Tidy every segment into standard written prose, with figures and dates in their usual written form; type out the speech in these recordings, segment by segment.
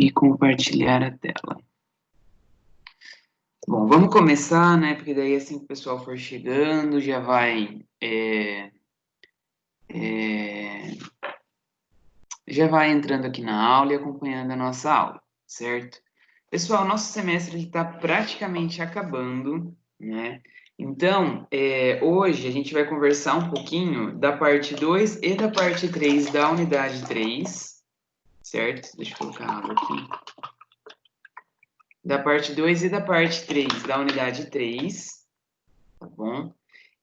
E compartilhar a tela. Bom, vamos começar, né? Porque daí assim que o pessoal for chegando, já vai entrando aqui na aula e acompanhando a nossa aula, certo? Pessoal, nosso semestre está praticamente acabando, né? Então, hoje a gente vai conversar um pouquinho da parte 2 e da parte 3 da unidade 3, certo? Deixa eu colocar a água aqui. Da parte 2 e da parte 3 da unidade 3, tá bom?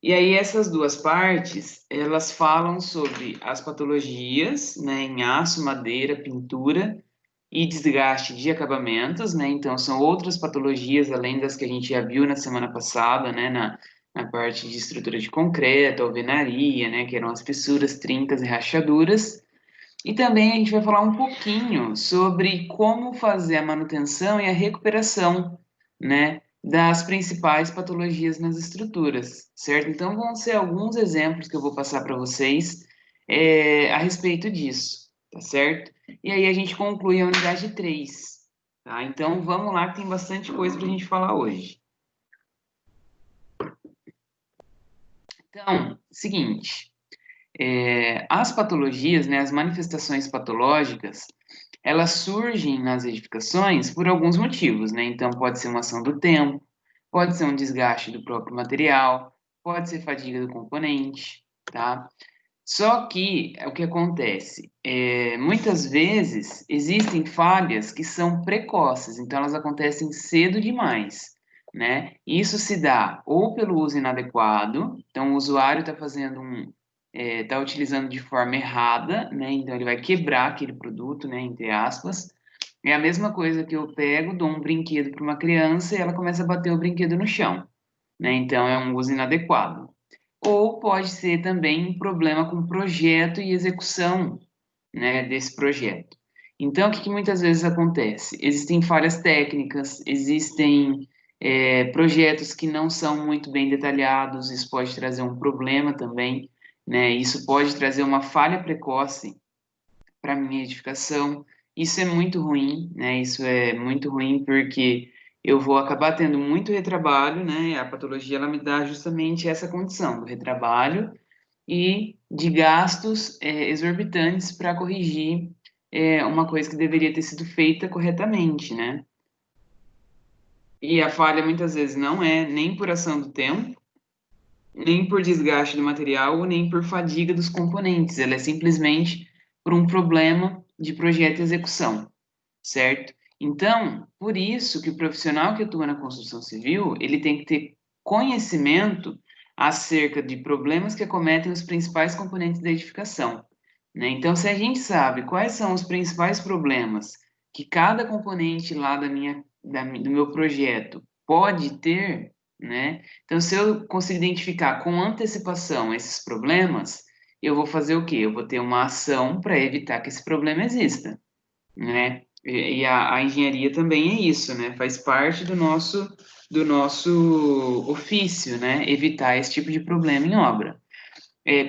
E aí essas duas partes, elas falam sobre as patologias, né, em aço, madeira, pintura e desgaste de acabamentos, né? Então são outras patologias além das que a gente já viu na semana passada, né, na parte de estrutura de concreto, alvenaria, né, que eram as fissuras, trincas e rachaduras. E também a gente vai falar um pouquinho sobre como fazer a manutenção e a recuperação, né, das principais patologias nas estruturas, certo? Então, vão ser alguns exemplos que eu vou passar para vocês a respeito disso, tá certo? E aí a gente conclui a unidade 3, tá? Então, vamos lá, que tem bastante coisa para a gente falar hoje. Então, seguinte, as patologias, né, as manifestações patológicas, elas surgem nas edificações por alguns motivos, né? Então, pode ser uma ação do tempo, pode ser um desgaste do próprio material, pode ser fadiga do componente, tá? Só que o que acontece? Muitas vezes existem falhas que são precoces, então elas acontecem cedo demais, né? Isso se dá ou pelo uso inadequado, então o usuário está está utilizando de forma errada, né? Então ele vai quebrar aquele produto, né? Entre aspas. É a mesma coisa que eu pego, dou um brinquedo para uma criança e ela começa a bater o brinquedo no chão, né? Então é um uso inadequado. Ou pode ser também um problema com projeto e execução, né, desse projeto. Então, o que muitas vezes acontece? Existem falhas técnicas, existem projetos que não são muito bem detalhados, isso pode trazer um problema também, né? Isso pode trazer uma falha precoce para a minha edificação. Isso é muito ruim, né? Isso é muito ruim porque eu vou acabar tendo muito retrabalho, né? A patologia ela me dá justamente essa condição do retrabalho e de gastos exorbitantes para corrigir uma coisa que deveria ter sido feita corretamente, né? E a falha muitas vezes não é nem por ação do tempo, nem por desgaste do material, nem por fadiga dos componentes. Ela é simplesmente por um problema de projeto e execução, certo? Então, por isso que o profissional que atua na construção civil, ele tem que ter conhecimento acerca de problemas que acometem os principais componentes da edificação, né? Então, se a gente sabe quais são os principais problemas que cada componente lá do meu projeto pode ter, né? Então, se eu conseguir identificar com antecipação esses problemas, eu vou fazer o quê? Eu vou ter uma ação para evitar que esse problema exista, né? E a engenharia também é isso, né? Faz parte do nosso ofício, né? Evitar esse tipo de problema em obra.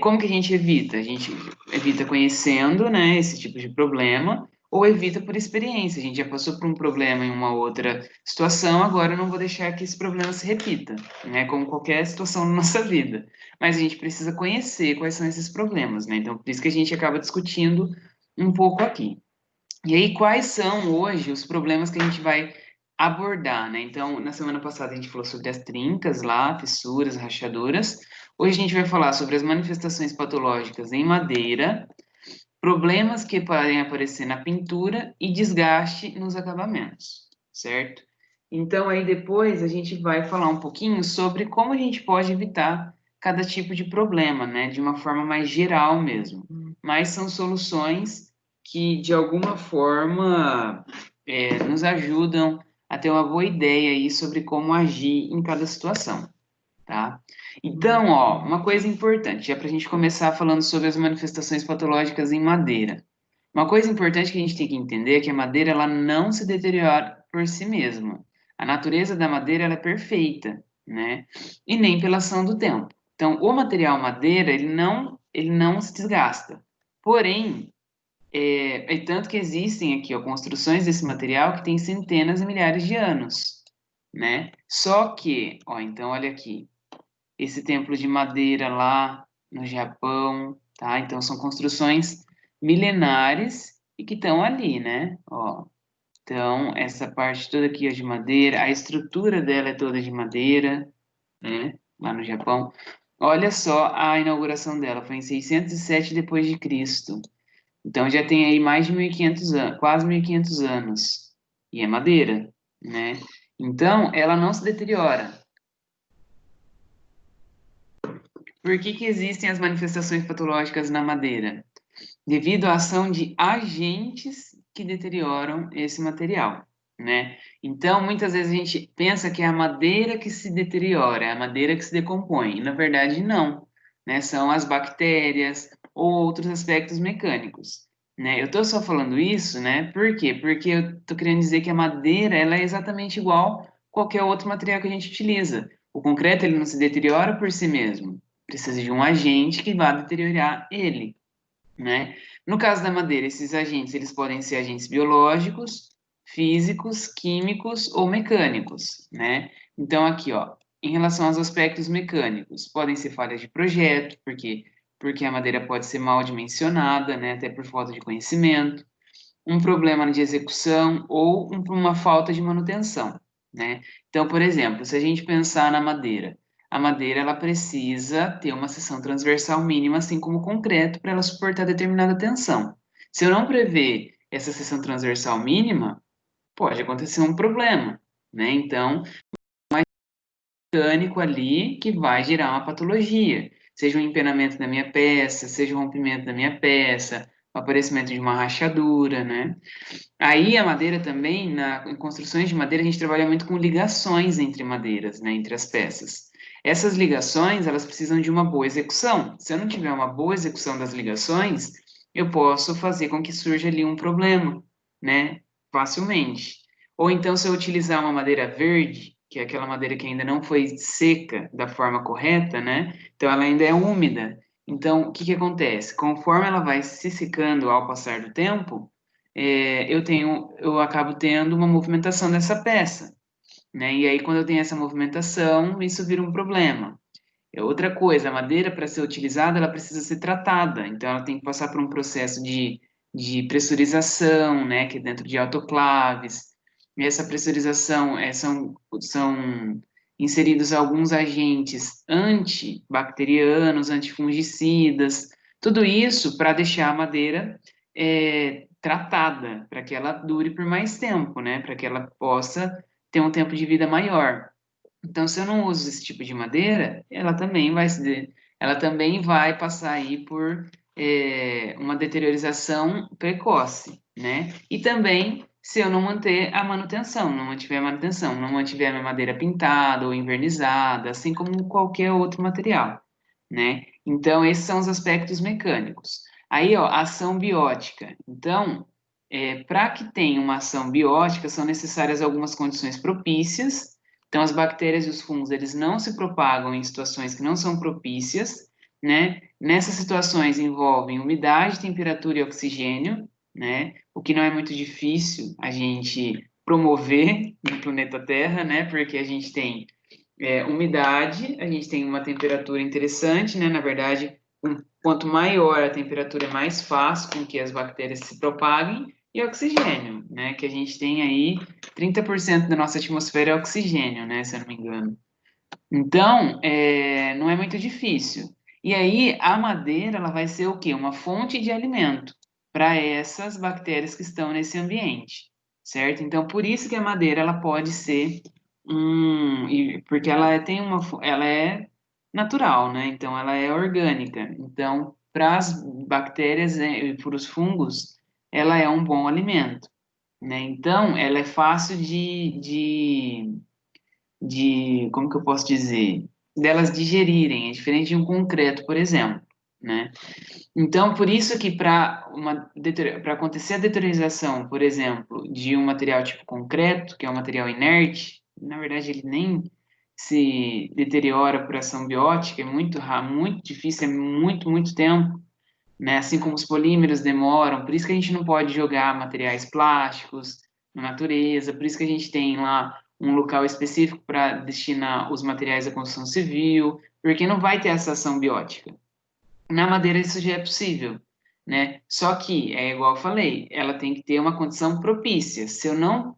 Como que a gente evita? A gente evita conhecendo, né, esse tipo de problema, ou evita por experiência. A gente já passou por um problema em uma outra situação, agora eu não vou deixar que esse problema se repita, né? Como qualquer situação na nossa vida. Mas a gente precisa conhecer quais são esses problemas, né? Então, por isso que a gente acaba discutindo um pouco aqui. E aí, quais são hoje os problemas que a gente vai abordar, né? Então, na semana passada a gente falou sobre as trincas lá, fissuras, rachaduras. Hoje a gente vai falar sobre as manifestações patológicas em madeira, problemas que podem aparecer na pintura e desgaste nos acabamentos, certo? Então, aí depois a gente vai falar um pouquinho sobre como a gente pode evitar cada tipo de problema, né? De uma forma mais geral mesmo. Mas são soluções que, de alguma forma, nos ajudam a ter uma boa ideia aí sobre como agir em cada situação, tá? Então, ó, uma coisa importante, já para a gente começar falando sobre as manifestações patológicas em madeira. Uma coisa importante que a gente tem que entender é que a madeira ela não se deteriora por si mesma. A natureza da madeira ela é perfeita, né? E nem pela ação do tempo. Então, o material madeira ele não se desgasta. Porém, E tanto que existem aqui, ó, construções desse material que têm centenas e milhares de anos, né? Só que, ó, então olha aqui, esse templo de madeira lá no Japão, tá? Então são construções milenares e que estão ali, né? Ó, então essa parte toda aqui é de madeira, a estrutura dela é toda de madeira, né? Lá no Japão. Olha só a inauguração dela, foi em 607 depois de Cristo. Então já tem aí mais de 1.500 anos, quase 1.500 anos. E é madeira, né? Então ela não se deteriora. Por que que existem as manifestações patológicas na madeira? Devido à ação de agentes que deterioram esse material, né? Então, muitas vezes a gente pensa que é a madeira que se deteriora, é a madeira que se decompõe, e na verdade não, né? São as bactérias ou outros aspectos mecânicos, né? Eu estou só falando isso, né? Por quê? Porque eu estou querendo dizer que a madeira, ela é exatamente igual a qualquer outro material que a gente utiliza. O concreto, ele não se deteriora por si mesmo, precisa de um agente que vá deteriorar ele, né? No caso da madeira, esses agentes, eles podem ser agentes biológicos, físicos, químicos ou mecânicos, né? Então aqui, ó, em relação aos aspectos mecânicos, podem ser falhas de projeto, porque a madeira pode ser mal dimensionada, né, até por falta de conhecimento, um problema de execução ou uma falta de manutenção, né? Então, por exemplo, se a gente pensar na madeira, a madeira ela precisa ter uma seção transversal mínima, assim como o concreto, para ela suportar determinada tensão. Se eu não prever essa seção transversal mínima, pode acontecer um problema, né? Então, mecânico ali que vai gerar uma patologia, seja um empenamento da minha peça, seja um rompimento da minha peça, o aparecimento de uma rachadura, né? Aí a madeira também, em construções de madeira, a gente trabalha muito com ligações entre madeiras, né, entre as peças. Essas ligações, elas precisam de uma boa execução. Se eu não tiver uma boa execução das ligações, eu posso fazer com que surja ali um problema, né, facilmente. Ou então, se eu utilizar uma madeira verde, que é aquela madeira que ainda não foi seca da forma correta, né, então ela ainda é úmida. Então, o que que acontece? Conforme ela vai se secando ao passar do tempo, eu acabo tendo uma movimentação dessa peça, né? E aí, quando eu tenho essa movimentação, isso vira um problema. Outra coisa, a madeira, para ser utilizada, ela precisa ser tratada, então ela tem que passar por um processo de pressurização, né? Que é dentro de autoclaves. E essa pressurização são inseridos alguns agentes antibacterianos, antifungicidas, tudo isso para deixar a madeira tratada, para que ela dure por mais tempo, né? Para que ela possa ter um tempo de vida maior. Então, se eu não uso esse tipo de madeira, ela também vai passar aí por uma deteriorização precoce, né? E também se eu não manter a manutenção, não mantiver a manutenção, não mantiver a minha madeira pintada ou envernizada, assim como qualquer outro material, né? Então, esses são os aspectos mecânicos. Aí, ó, ação biótica. Então, para que tenha uma ação biótica, são necessárias algumas condições propícias. Então, as bactérias e os fungos, eles não se propagam em situações que não são propícias, né? Nessas situações envolvem umidade, temperatura e oxigênio, né? O que não é muito difícil a gente promover no planeta Terra, né? Porque a gente tem umidade, a gente tem uma temperatura interessante, né? Na verdade, quanto maior a temperatura, mais fácil com que as bactérias se propaguem, e oxigênio, né? Que a gente tem aí 30% da nossa atmosfera é oxigênio, né? Se eu não me engano. Então, não é muito difícil. E aí, a madeira, ela vai ser o quê? Uma fonte de alimento para essas bactérias que estão nesse ambiente, certo? Então, por isso que a madeira, ela pode ser porque ela é natural, né? Então, ela é orgânica. Então, para as bactérias e para os fungos, ela é um bom alimento, né? Então, ela é fácil como que eu posso dizer, delas digerirem, é diferente de um concreto, por exemplo, né? Então, por isso que para acontecer a deteriorização, por exemplo, de um material tipo concreto, que é um material inerte, na verdade ele nem se deteriora por ação biótica, é muito difícil, é muito tempo, né? Assim como os polímeros demoram, por isso que a gente não pode jogar materiais plásticos na natureza, por isso que a gente tem lá um local específico para destinar os materiais da construção civil, porque não vai ter essa ação biótica. Na madeira isso já é possível, né? Só que, é igual eu falei, ela tem que ter uma condição propícia. Se eu não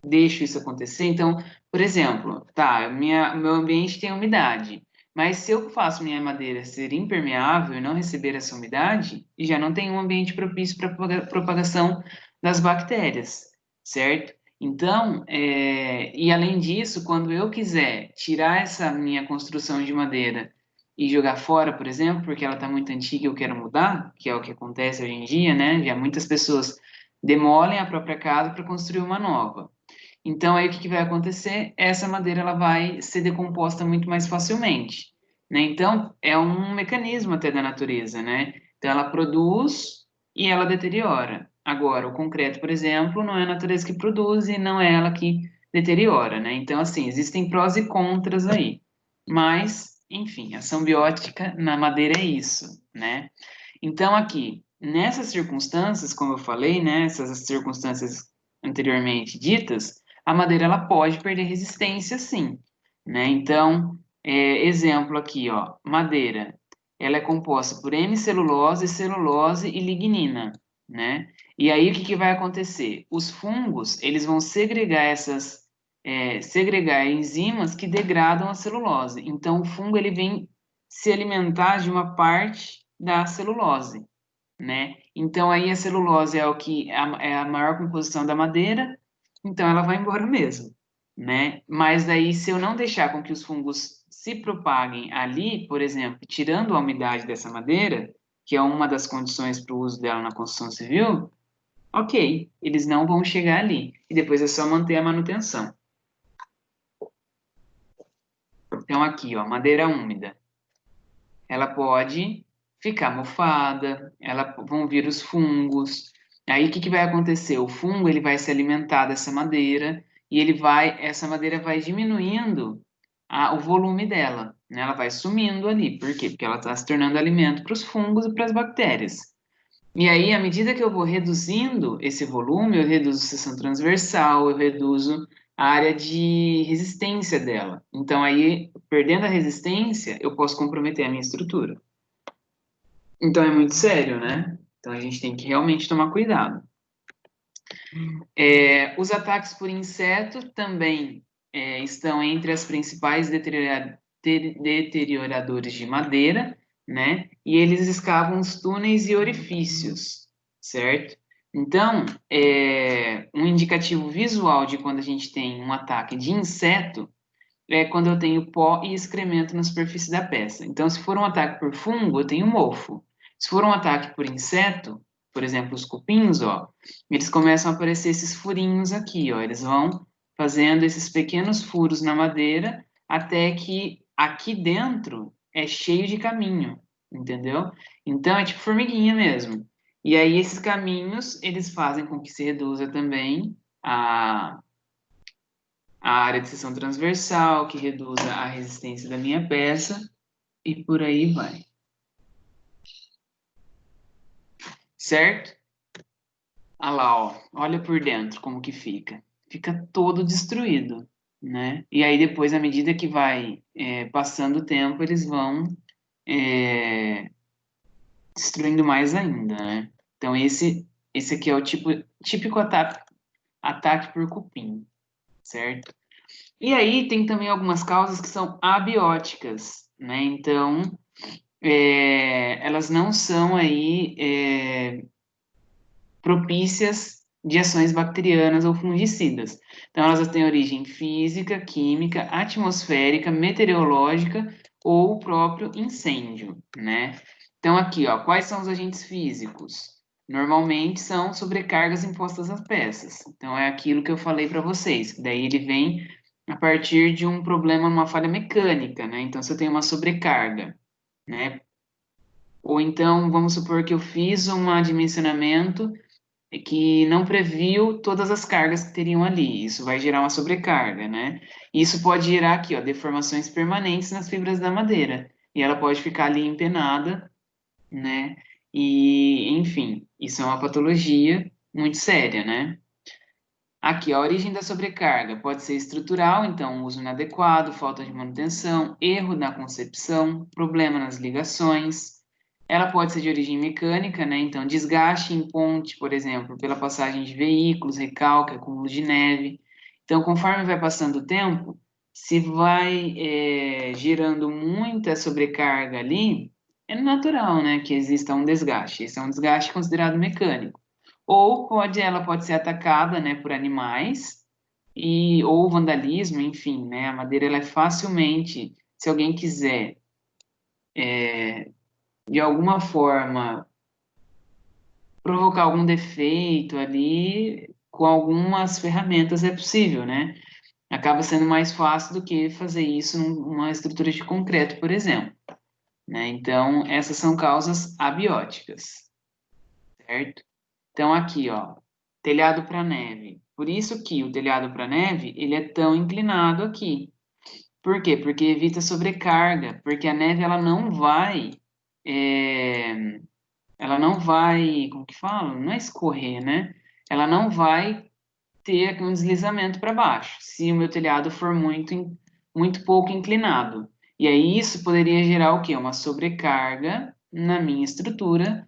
deixo isso acontecer, então, por exemplo, tá, meu ambiente tem umidade, mas se eu faço minha madeira ser impermeável e não receber essa umidade, já não tem um ambiente propício para a propagação das bactérias, certo? Então, e além disso, quando eu quiser tirar essa minha construção de madeira e jogar fora, por exemplo, porque ela está muito antiga e eu quero mudar, que é o que acontece hoje em dia, né? Já muitas pessoas demolem a própria casa para construir uma nova. Então, aí o que que vai acontecer? Essa madeira ela vai ser decomposta muito mais facilmente, né? Então, é um mecanismo até da natureza, né? Então, ela produz e ela deteriora. Agora, o concreto, por exemplo, não é a natureza que produz e não é ela que deteriora, né? Então, assim, existem prós e contras aí. Mas, enfim, ação biótica na madeira é isso, né? Então, aqui, nessas circunstâncias, como eu falei, né, essas circunstâncias anteriormente ditas, a madeira ela pode perder resistência, sim, né? Então, exemplo aqui, ó, madeira, ela é composta por hemicelulose, celulose e lignina, né? E aí o que que vai acontecer? Os fungos, eles vão segregar enzimas que degradam a celulose. Então, o fungo ele vem se alimentar de uma parte da celulose, né? Então aí a celulose é o que é a maior composição da madeira, então ela vai embora mesmo, né? Mas daí se eu não deixar com que os fungos se propaguem ali, por exemplo, tirando a umidade dessa madeira, que é uma das condições para o uso dela na construção civil, ok, eles não vão chegar ali. E depois é só manter a manutenção. Então aqui, ó, madeira úmida. Ela pode ficar mofada, vão vir os fungos. Aí o que que vai acontecer? O fungo ele vai se alimentar dessa madeira e essa madeira vai diminuindo o volume dela, né? Ela vai sumindo ali. Por quê? Porque ela está se tornando alimento para os fungos e para as bactérias. E aí, à medida que eu vou reduzindo esse volume, eu reduzo seção transversal, eu reduzo a área de resistência dela. Então, aí, perdendo a resistência, eu posso comprometer a minha estrutura. Então, é muito sério, né? Então, a gente tem que realmente tomar cuidado. Os ataques por inseto também estão entre as principais deterioradores de madeira, né? E eles escavam os túneis e orifícios, certo? Então, um indicativo visual de quando a gente tem um ataque de inseto é quando eu tenho pó e excremento na superfície da peça. Então, se for um ataque por fungo, eu tenho mofo. Se for um ataque por inseto, por exemplo, os cupins, ó, eles começam a aparecer esses furinhos aqui, ó. Eles vão fazendo esses pequenos furos na madeira até que aqui dentro é cheio de caminho, entendeu? Então, é tipo formiguinha mesmo. E aí, esses caminhos, eles fazem com que se reduza também a área de seção transversal, que reduza a resistência da minha peça, e por aí vai. Certo? Olha lá, ó. Olha por dentro como que fica. Fica todo destruído, né? E aí depois, à medida que vai passando o tempo, eles vão é, destruindo mais ainda, né? Então esse aqui é o típico ataque por cupim, certo? E aí tem também algumas causas que são abióticas, né? Então, elas não são aí propícias de ações bacterianas ou fungicidas. Então, elas têm origem física, química, atmosférica, meteorológica ou o próprio incêndio, né? Então, aqui, ó, quais são os agentes físicos? Normalmente são sobrecargas impostas às peças. Então, é aquilo que eu falei para vocês, que daí ele vem a partir de um problema, uma falha mecânica, né? Então, se eu tenho uma sobrecarga, né? Ou então, vamos supor que eu fiz um dimensionamento que não previu todas as cargas que teriam ali. Isso vai gerar uma sobrecarga, né? Isso pode gerar aqui, ó, deformações permanentes nas fibras da madeira. E ela pode ficar ali empenada, né? E, enfim, isso é uma patologia muito séria, né? Aqui, a origem da sobrecarga pode ser estrutural, então uso inadequado, falta de manutenção, erro na concepção, problema nas ligações. Ela pode ser de origem mecânica, né? Então desgaste em ponte, por exemplo, pela passagem de veículos, recalque, acúmulo de neve. Então, conforme vai passando o tempo, se vai gerando muita sobrecarga ali, é natural, né, que exista um desgaste. Esse é um desgaste considerado mecânico. Ou ela pode ser atacada, né, por animais ou vandalismo, enfim, né? A madeira ela é facilmente, se alguém quiser de alguma forma provocar algum defeito ali, com algumas ferramentas é possível, né? Acaba sendo mais fácil do que fazer isso numa estrutura de concreto, por exemplo, né? Então, essas são causas abióticas, certo? Então, aqui, ó, telhado para neve. Por isso que o telhado para neve, ele é tão inclinado aqui. Por quê? Porque evita sobrecarga, porque a neve, é, ela não vai, como que fala? Não é escorrer, né? Ela não vai ter aqui um deslizamento para baixo, se o meu telhado for muito pouco inclinado. E aí isso poderia gerar o quê? Uma sobrecarga na minha estrutura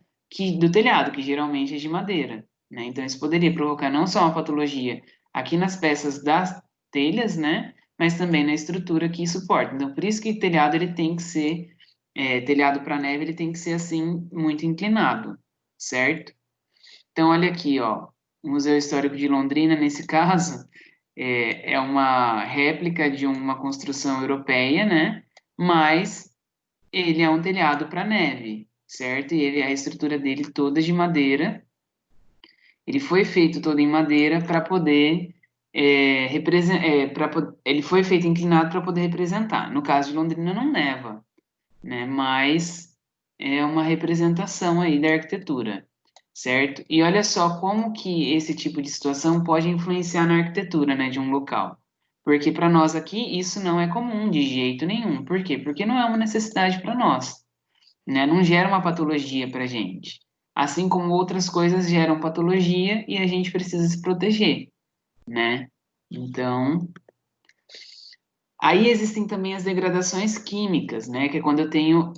do telhado, que geralmente é de madeira, né? Então isso poderia provocar não só uma patologia aqui nas peças das telhas, né? Mas também na estrutura que suporta. Então por isso que telhado ele tem que ser telhado para neve, ele tem que ser assim muito inclinado, certo? Então, olha aqui, ó, o Museu Histórico de Londrina, nesse caso, é uma réplica de uma construção europeia, né? Mas ele é um telhado para neve, certo? E a estrutura dele toda de madeira. Ele foi feito todo em madeira para poder ele foi feito inclinado para poder representar. No caso de Londrina não neva, né? Mas é uma representação aí da arquitetura, certo? E olha só como que esse tipo de situação pode influenciar na arquitetura, né, de um local. Porque para nós aqui isso não é comum de jeito nenhum. Por quê? Porque não é uma necessidade para nós, né? Não gera uma patologia para a gente. Assim como outras coisas geram patologia e a gente precisa se proteger, né? Então, aí existem também as degradações químicas, né? Que é quando eu tenho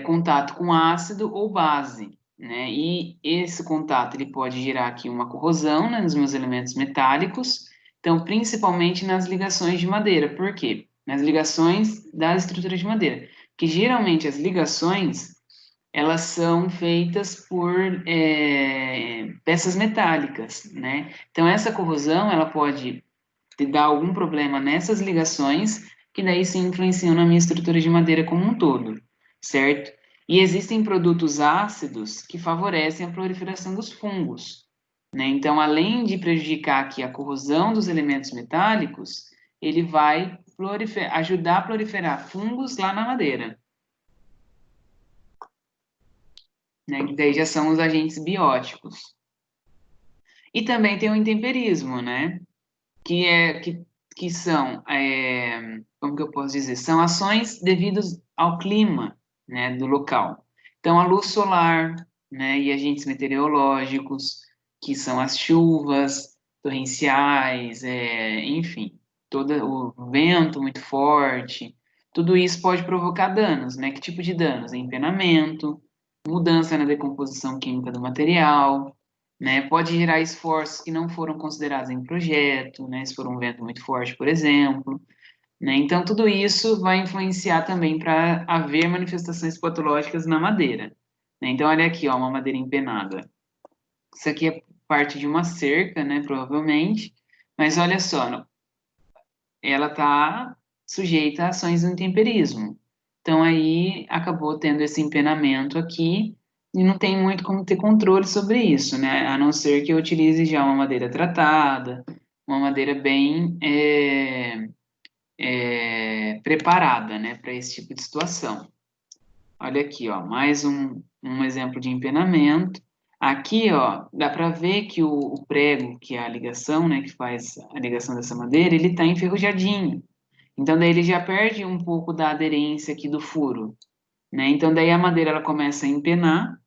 contato com ácido ou base, né? E esse contato ele pode gerar aqui uma corrosão, né, nos meus elementos metálicos. Então, principalmente nas ligações de madeira. Por quê? Nas ligações das estruturas de madeira. Que geralmente as ligações elas são feitas por peças metálicas, né? Então, essa corrosão ela pode dar algum problema nessas ligações, que daí se influenciam na minha estrutura de madeira como um todo, certo? E existem produtos ácidos que favorecem a proliferação dos fungos, né? Então, além de prejudicar aqui a corrosão dos elementos metálicos, ele vai ajudar a proliferar fungos lá na madeira, né? Que daí já são os agentes bióticos. E também tem o intemperismo, né? Que são, como que eu posso dizer, são ações devidas ao clima, né, do local. Então, a luz solar, né, e agentes meteorológicos, que são as chuvas torrenciais, enfim, todo o vento muito forte, tudo isso pode provocar danos, né? Que tipo de danos? Empenamento, mudança na decomposição química do material, né? Pode gerar esforços que não foram considerados em projeto, né? Se for um vento muito forte, por exemplo, né? Então, tudo isso vai influenciar também para haver manifestações patológicas na madeira, né? Então, olha aqui, ó, uma madeira empenada. Isso aqui é parte de uma cerca, né? Provavelmente, mas olha só, ela está sujeita a ações do intemperismo. Então, aí acabou tendo esse empenamento aqui e não tem muito como ter controle sobre isso, né? A não ser que eu utilize já uma madeira tratada, uma madeira bem preparada, né, para esse tipo de situação. Olha aqui, ó, mais um exemplo de empenamento. Aqui, ó, dá para ver que o prego, que é a ligação, né, que faz a ligação dessa madeira, ele está enferrujadinho. Então, daí ele já perde um pouco da aderência aqui do furo, né? Então, daí a madeira ela começa a empenar,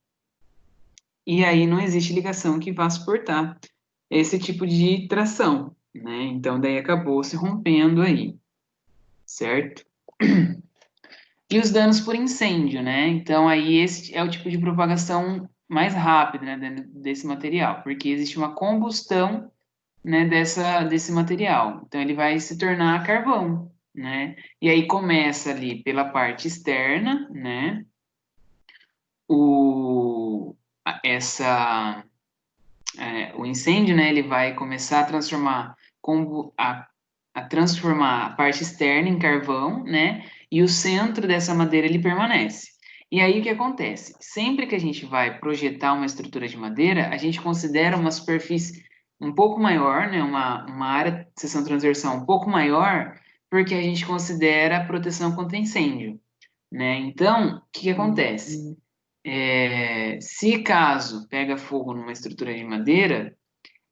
e aí não existe ligação que vá suportar esse tipo de tração, né? Então, daí acabou se rompendo aí, certo? E os danos por incêndio, né? Então, aí esse é o tipo de propagação mais rápida, né, desse material, porque existe uma combustão, né, desse material. Então, ele vai se tornar carvão, né? E aí começa ali pela parte externa, né? O, essa o incêndio, né, ele vai começar a transformar a transformar a parte externa em carvão, né, e o centro dessa madeira ele permanece. E aí o que acontece? Sempre que a gente vai projetar uma estrutura de madeira, a gente considera uma superfície um pouco maior, né, uma área de seção transversal um pouco maior, porque a gente considera a proteção contra incêndio, né? Então, o que que acontece? Se caso pega fogo numa estrutura de madeira,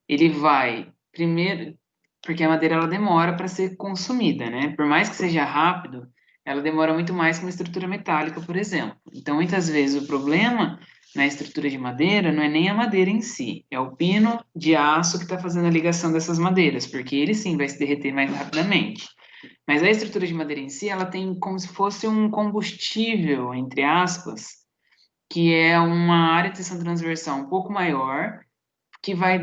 ele vai primeiro, porque a madeira ela demora para ser consumida, né? Por mais que seja rápido, ela demora muito mais que uma estrutura metálica, por exemplo. Então, muitas vezes o problema na estrutura de madeira não é nem a madeira em si, é o pino de aço que está fazendo a ligação dessas madeiras, porque ele sim vai se derreter mais rapidamente. Mas a estrutura de madeira em si, ela tem como se fosse um combustível, entre aspas, que é uma área de tensão transversal um pouco maior, que vai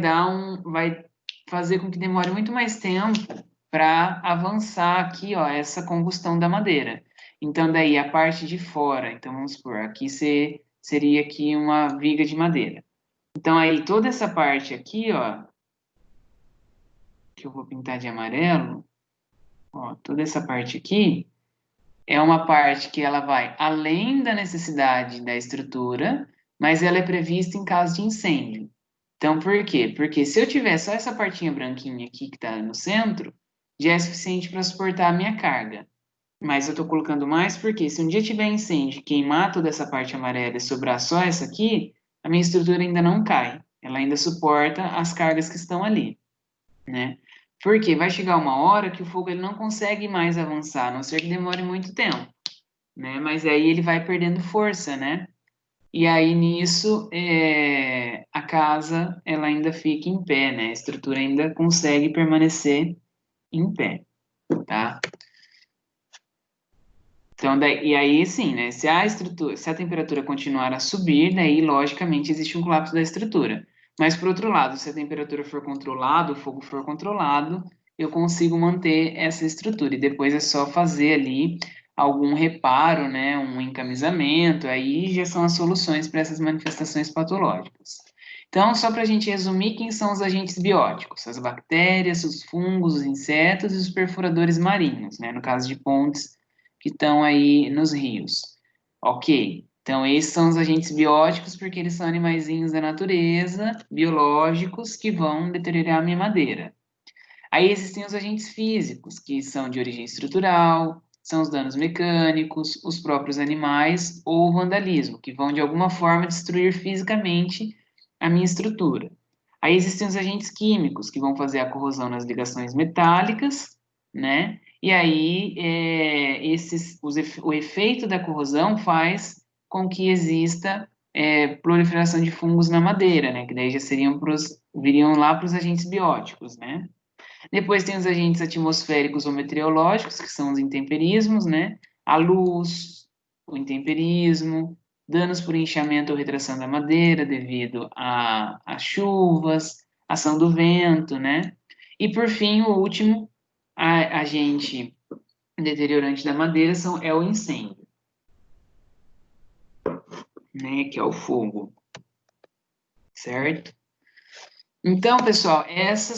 fazer com que demore muito mais tempo para avançar aqui, ó, essa combustão da madeira. Então, daí a parte de fora, então vamos supor, aqui seria aqui uma viga de madeira. Então, aí toda essa parte aqui, ó, que eu vou pintar de amarelo, ó, toda essa parte aqui é uma parte que ela vai além da necessidade da estrutura, mas ela é prevista em caso de incêndio. Então, por quê? Porque se eu tiver só essa partinha branquinha aqui que está no centro, já é suficiente para suportar a minha carga. Mas eu estou colocando mais porque se um dia tiver incêndio, queimar toda essa parte amarela e sobrar só essa aqui, a minha estrutura ainda não cai. Ela ainda suporta as cargas que estão ali, né? Porque vai chegar uma hora que o fogo ele não consegue mais avançar, a não ser que demore muito tempo, né? Mas aí ele vai perdendo força, né? E aí nisso a casa ela ainda fica em pé, né? A estrutura ainda consegue permanecer em pé, tá? Então, e aí sim, né? Se a temperatura continuar a subir, daí logicamente existe um colapso da estrutura. Mas por outro lado, se a temperatura for controlada, o fogo for controlado, eu consigo manter essa estrutura. E depois é só fazer ali algum reparo, né? Um encamisamento, aí já são as soluções para essas manifestações patológicas. Então, só para a gente resumir, quem são os agentes bióticos? As bactérias, os fungos, os insetos e os perfuradores marinhos, né? No caso de pontes que estão aí nos rios. Ok, então esses são os agentes bióticos porque eles são animaizinhos da natureza, biológicos, que vão deteriorar a minha madeira. Aí existem os agentes físicos, que são de origem estrutural, são os danos mecânicos, os próprios animais ou o vandalismo, que vão de alguma forma destruir fisicamente a minha estrutura. Aí existem os agentes químicos, que vão fazer a corrosão nas ligações metálicas, né? E aí o efeito da corrosão faz com que exista proliferação de fungos na madeira, né? Que daí já viriam lá para os agentes bióticos, né? Depois tem os agentes atmosféricos ou meteorológicos, que são os intemperismos, né? A luz, o intemperismo, danos por inchamento ou retração da madeira devido a chuvas, ação do vento, né? E por fim, o último agente deteriorante da madeira é o incêndio, né? Que é o fogo, certo? Então, pessoal, essa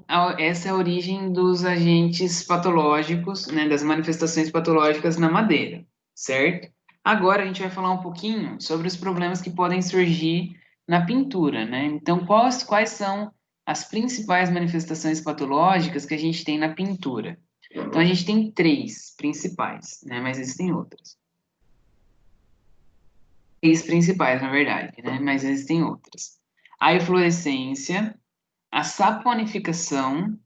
é a origem dos agentes patológicos, né, das manifestações patológicas na madeira, certo? Agora a gente vai falar um pouquinho sobre os problemas que podem surgir na pintura, né? Então, quais são as principais manifestações patológicas que a gente tem na pintura? Então, a gente tem três principais, né? Mas existem outras. Três principais, na verdade, né? Mas existem outras. A eflorescência, a saponificação,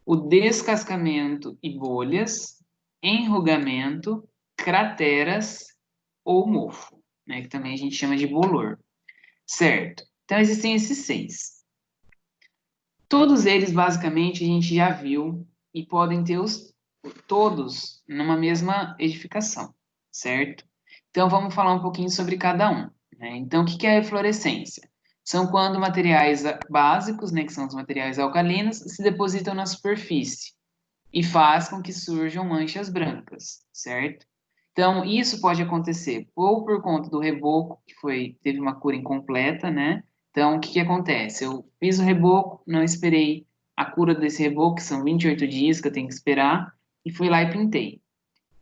o descascamento e bolhas, enrugamento, crateras ou mofo, né, que também a gente chama de bolor, certo? Então, existem esses 6. Todos eles, basicamente, a gente já viu e podem ter todos numa mesma edificação, certo? Então, vamos falar um pouquinho sobre cada um, né? Então, o que é a eflorescência? São quando materiais básicos, né, que são os materiais alcalinos, se depositam na superfície e faz com que surjam manchas brancas, certo? Então, isso pode acontecer ou por conta do reboco, teve uma cura incompleta, né? Então, o que acontece? Eu fiz o reboco, não esperei a cura desse reboco, que são 28 dias que eu tenho que esperar, e fui lá e pintei.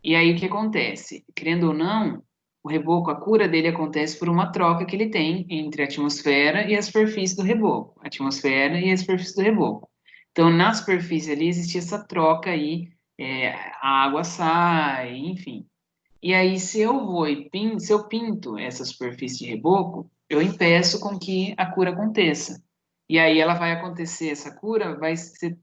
E aí, o que acontece? Querendo ou não, o reboco, a cura dele acontece por uma troca que ele tem entre a atmosfera e a superfície do reboco. A atmosfera e a superfície do reboco. Então, na superfície ali, existe essa troca aí, a água sai, enfim. E aí, se eu pinto essa superfície de reboco, eu impeço com que a cura aconteça. E aí ela vai acontecer, essa cura vai ser,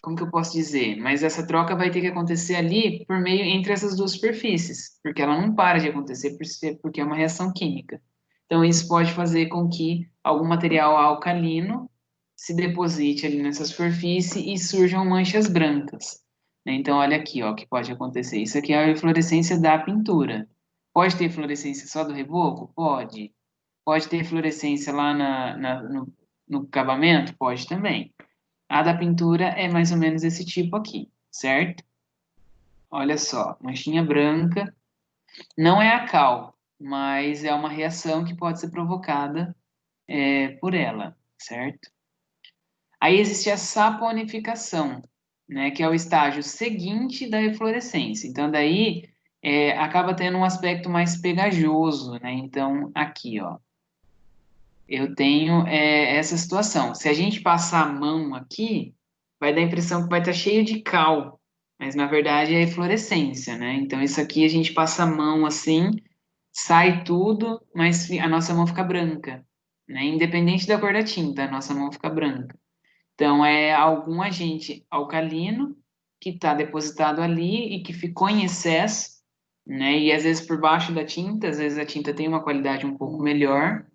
como que eu posso dizer? Mas essa troca vai ter que acontecer ali por meio entre essas duas superfícies, porque ela não para de acontecer porque é uma reação química. Então, isso pode fazer com que algum material alcalino se deposite ali nessa superfície e surjam manchas brancas, né? Então, olha aqui, ó, o que pode acontecer. Isso aqui é a eflorescência da pintura. Pode ter fluorescência só do reboco? Pode. Pode ter fluorescência lá no acabamento? Pode também. A da pintura é mais ou menos esse tipo aqui, certo? Olha só, manchinha branca. Não é a cal, mas é uma reação que pode ser provocada por ela, certo? Aí existe a saponificação, né, que é o estágio seguinte da eflorescência. Então, daí acaba tendo um aspecto mais pegajoso, né? Então, aqui, ó, eu tenho essa situação. Se a gente passar a mão aqui, vai dar a impressão que vai estar cheio de cal, mas na verdade é eflorescência, né? Então, isso aqui a gente passa a mão assim, sai tudo, mas a nossa mão fica branca, né? Independente da cor da tinta, a nossa mão fica branca. Então, é algum agente alcalino que está depositado ali e que ficou em excesso, né? E às vezes por baixo da tinta, às vezes a tinta tem uma qualidade um pouco melhor,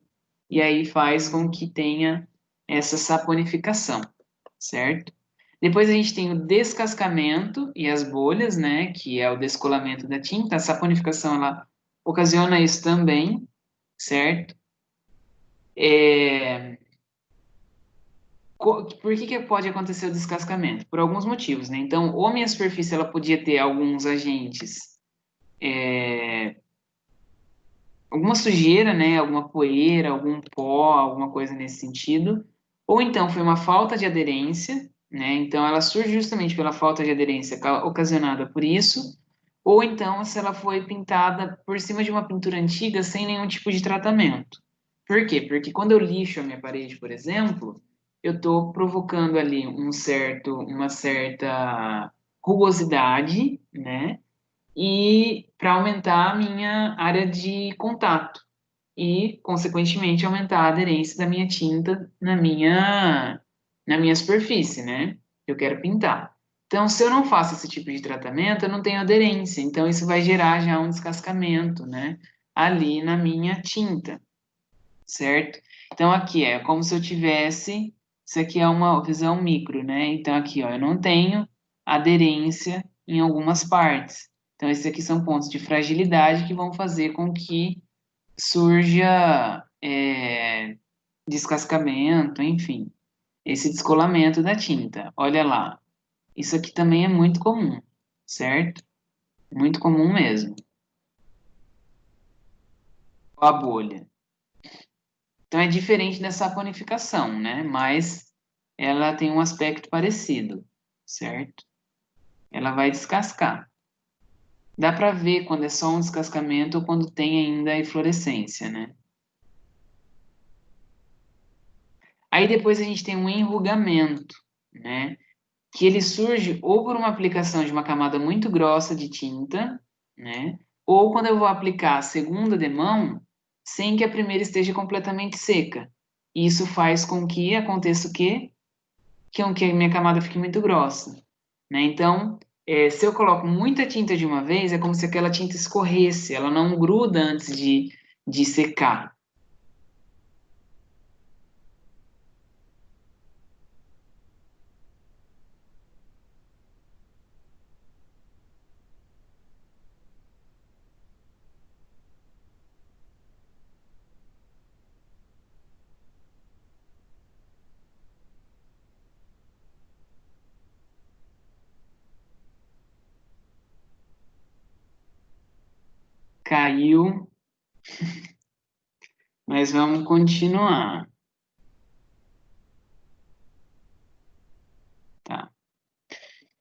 e aí faz com que tenha essa saponificação, certo? Depois a gente tem o descascamento e as bolhas, né? Que é o descolamento da tinta. A saponificação, ela ocasiona isso também, certo? É, Por que pode acontecer o descascamento? Por alguns motivos, né? Então, ou a minha superfície ela podia ter alguns agentes, alguma sujeira, né? Alguma poeira, algum pó, alguma coisa nesse sentido. Ou então foi uma falta de aderência, né? Então, ela surge justamente pela falta de aderência ocasionada por isso. Ou então, se ela foi pintada por cima de uma pintura antiga sem nenhum tipo de tratamento. Por quê? Porque quando eu lixo a minha parede, por exemplo, eu estou provocando ali uma certa rugosidade, né? E para aumentar a minha área de contato e, consequentemente, aumentar a aderência da minha tinta na minha superfície, né? Eu quero pintar. Então, se eu não faço esse tipo de tratamento, eu não tenho aderência. Então, isso vai gerar já um descascamento, né? Ali na minha tinta, certo? Então, aqui é como se eu tivesse. Isso aqui é uma visão micro, né? Então, aqui, ó, eu não tenho aderência em algumas partes. Então, esses aqui são pontos de fragilidade que vão fazer com que surja descascamento, enfim, esse descolamento da tinta. Olha lá, isso aqui também é muito comum, certo? Muito comum mesmo. A bolha. Então é diferente dessa saponificação, né? Mas ela tem um aspecto parecido, certo? Ela vai descascar. Dá para ver quando é só um descascamento ou quando tem ainda a eflorescência, né? Aí depois a gente tem um enrugamento, né? Que ele surge ou por uma aplicação de uma camada muito grossa de tinta, né? Ou quando eu vou aplicar a segunda demão sem que a primeira esteja completamente seca. Isso faz com que aconteça o quê? Que a minha camada fique muito grossa, né? Então, se eu coloco muita tinta de uma vez, é como se aquela tinta escorresse, ela não gruda antes de secar. Caiu, mas vamos continuar. Tá.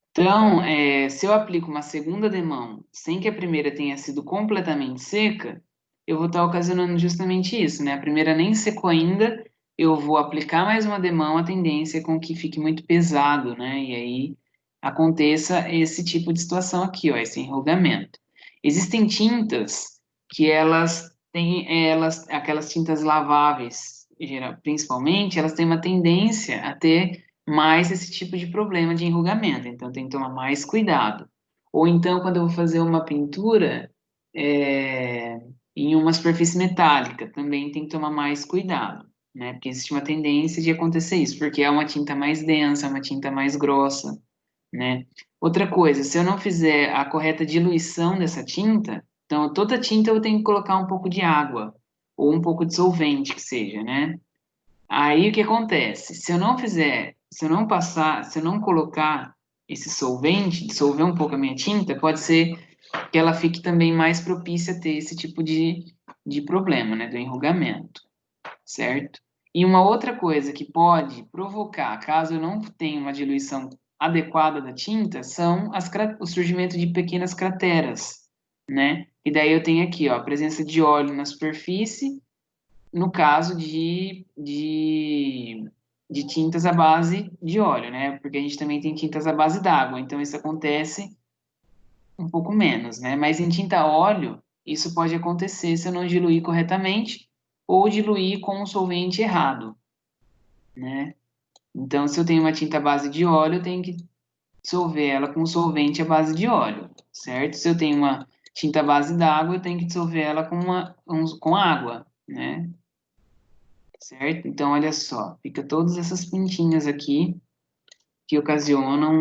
Então, se eu aplico uma segunda demão sem que a primeira tenha sido completamente seca, eu vou estar ocasionando justamente isso, né? A primeira nem secou ainda, eu vou aplicar mais uma demão, a tendência é com que fique muito pesado, né? E aí aconteça esse tipo de situação aqui, ó, esse enrugamento. Existem tintas que elas têm, aquelas tintas laváveis, principalmente, elas têm uma tendência a ter mais esse tipo de problema de enrugamento, então tem que tomar mais cuidado. Ou então, quando eu vou fazer uma pintura em uma superfície metálica, também tem que tomar mais cuidado, né? Porque existe uma tendência de acontecer isso, porque é uma tinta mais densa, é uma tinta mais grossa, né? Outra coisa, se eu não fizer a correta diluição dessa tinta, então toda tinta eu tenho que colocar um pouco de água, ou um pouco de solvente que seja, né? Aí o que acontece? Se eu não fizer, se eu não passar, se eu não colocar esse solvente, dissolver um pouco a minha tinta, pode ser que ela fique também mais propícia a ter esse tipo de problema, né, do enrugamento, certo? E uma outra coisa que pode provocar, caso eu não tenha uma diluição adequada da tinta, são o surgimento de pequenas crateras, né? E daí eu tenho aqui, ó, a presença de óleo na superfície no caso de tintas à base de óleo, né? Porque a gente também tem tintas à base d'água, então isso acontece um pouco menos, né? Mas em tinta a óleo, isso pode acontecer se eu não diluir corretamente ou diluir com um solvente errado, né? Então, se eu tenho uma tinta à base de óleo, eu tenho que dissolver ela com um solvente à base de óleo, certo? Se eu tenho uma tinta à base d'água, eu tenho que dissolver ela com água, né? Certo? Então, olha só, fica todas essas pintinhas aqui que ocasionam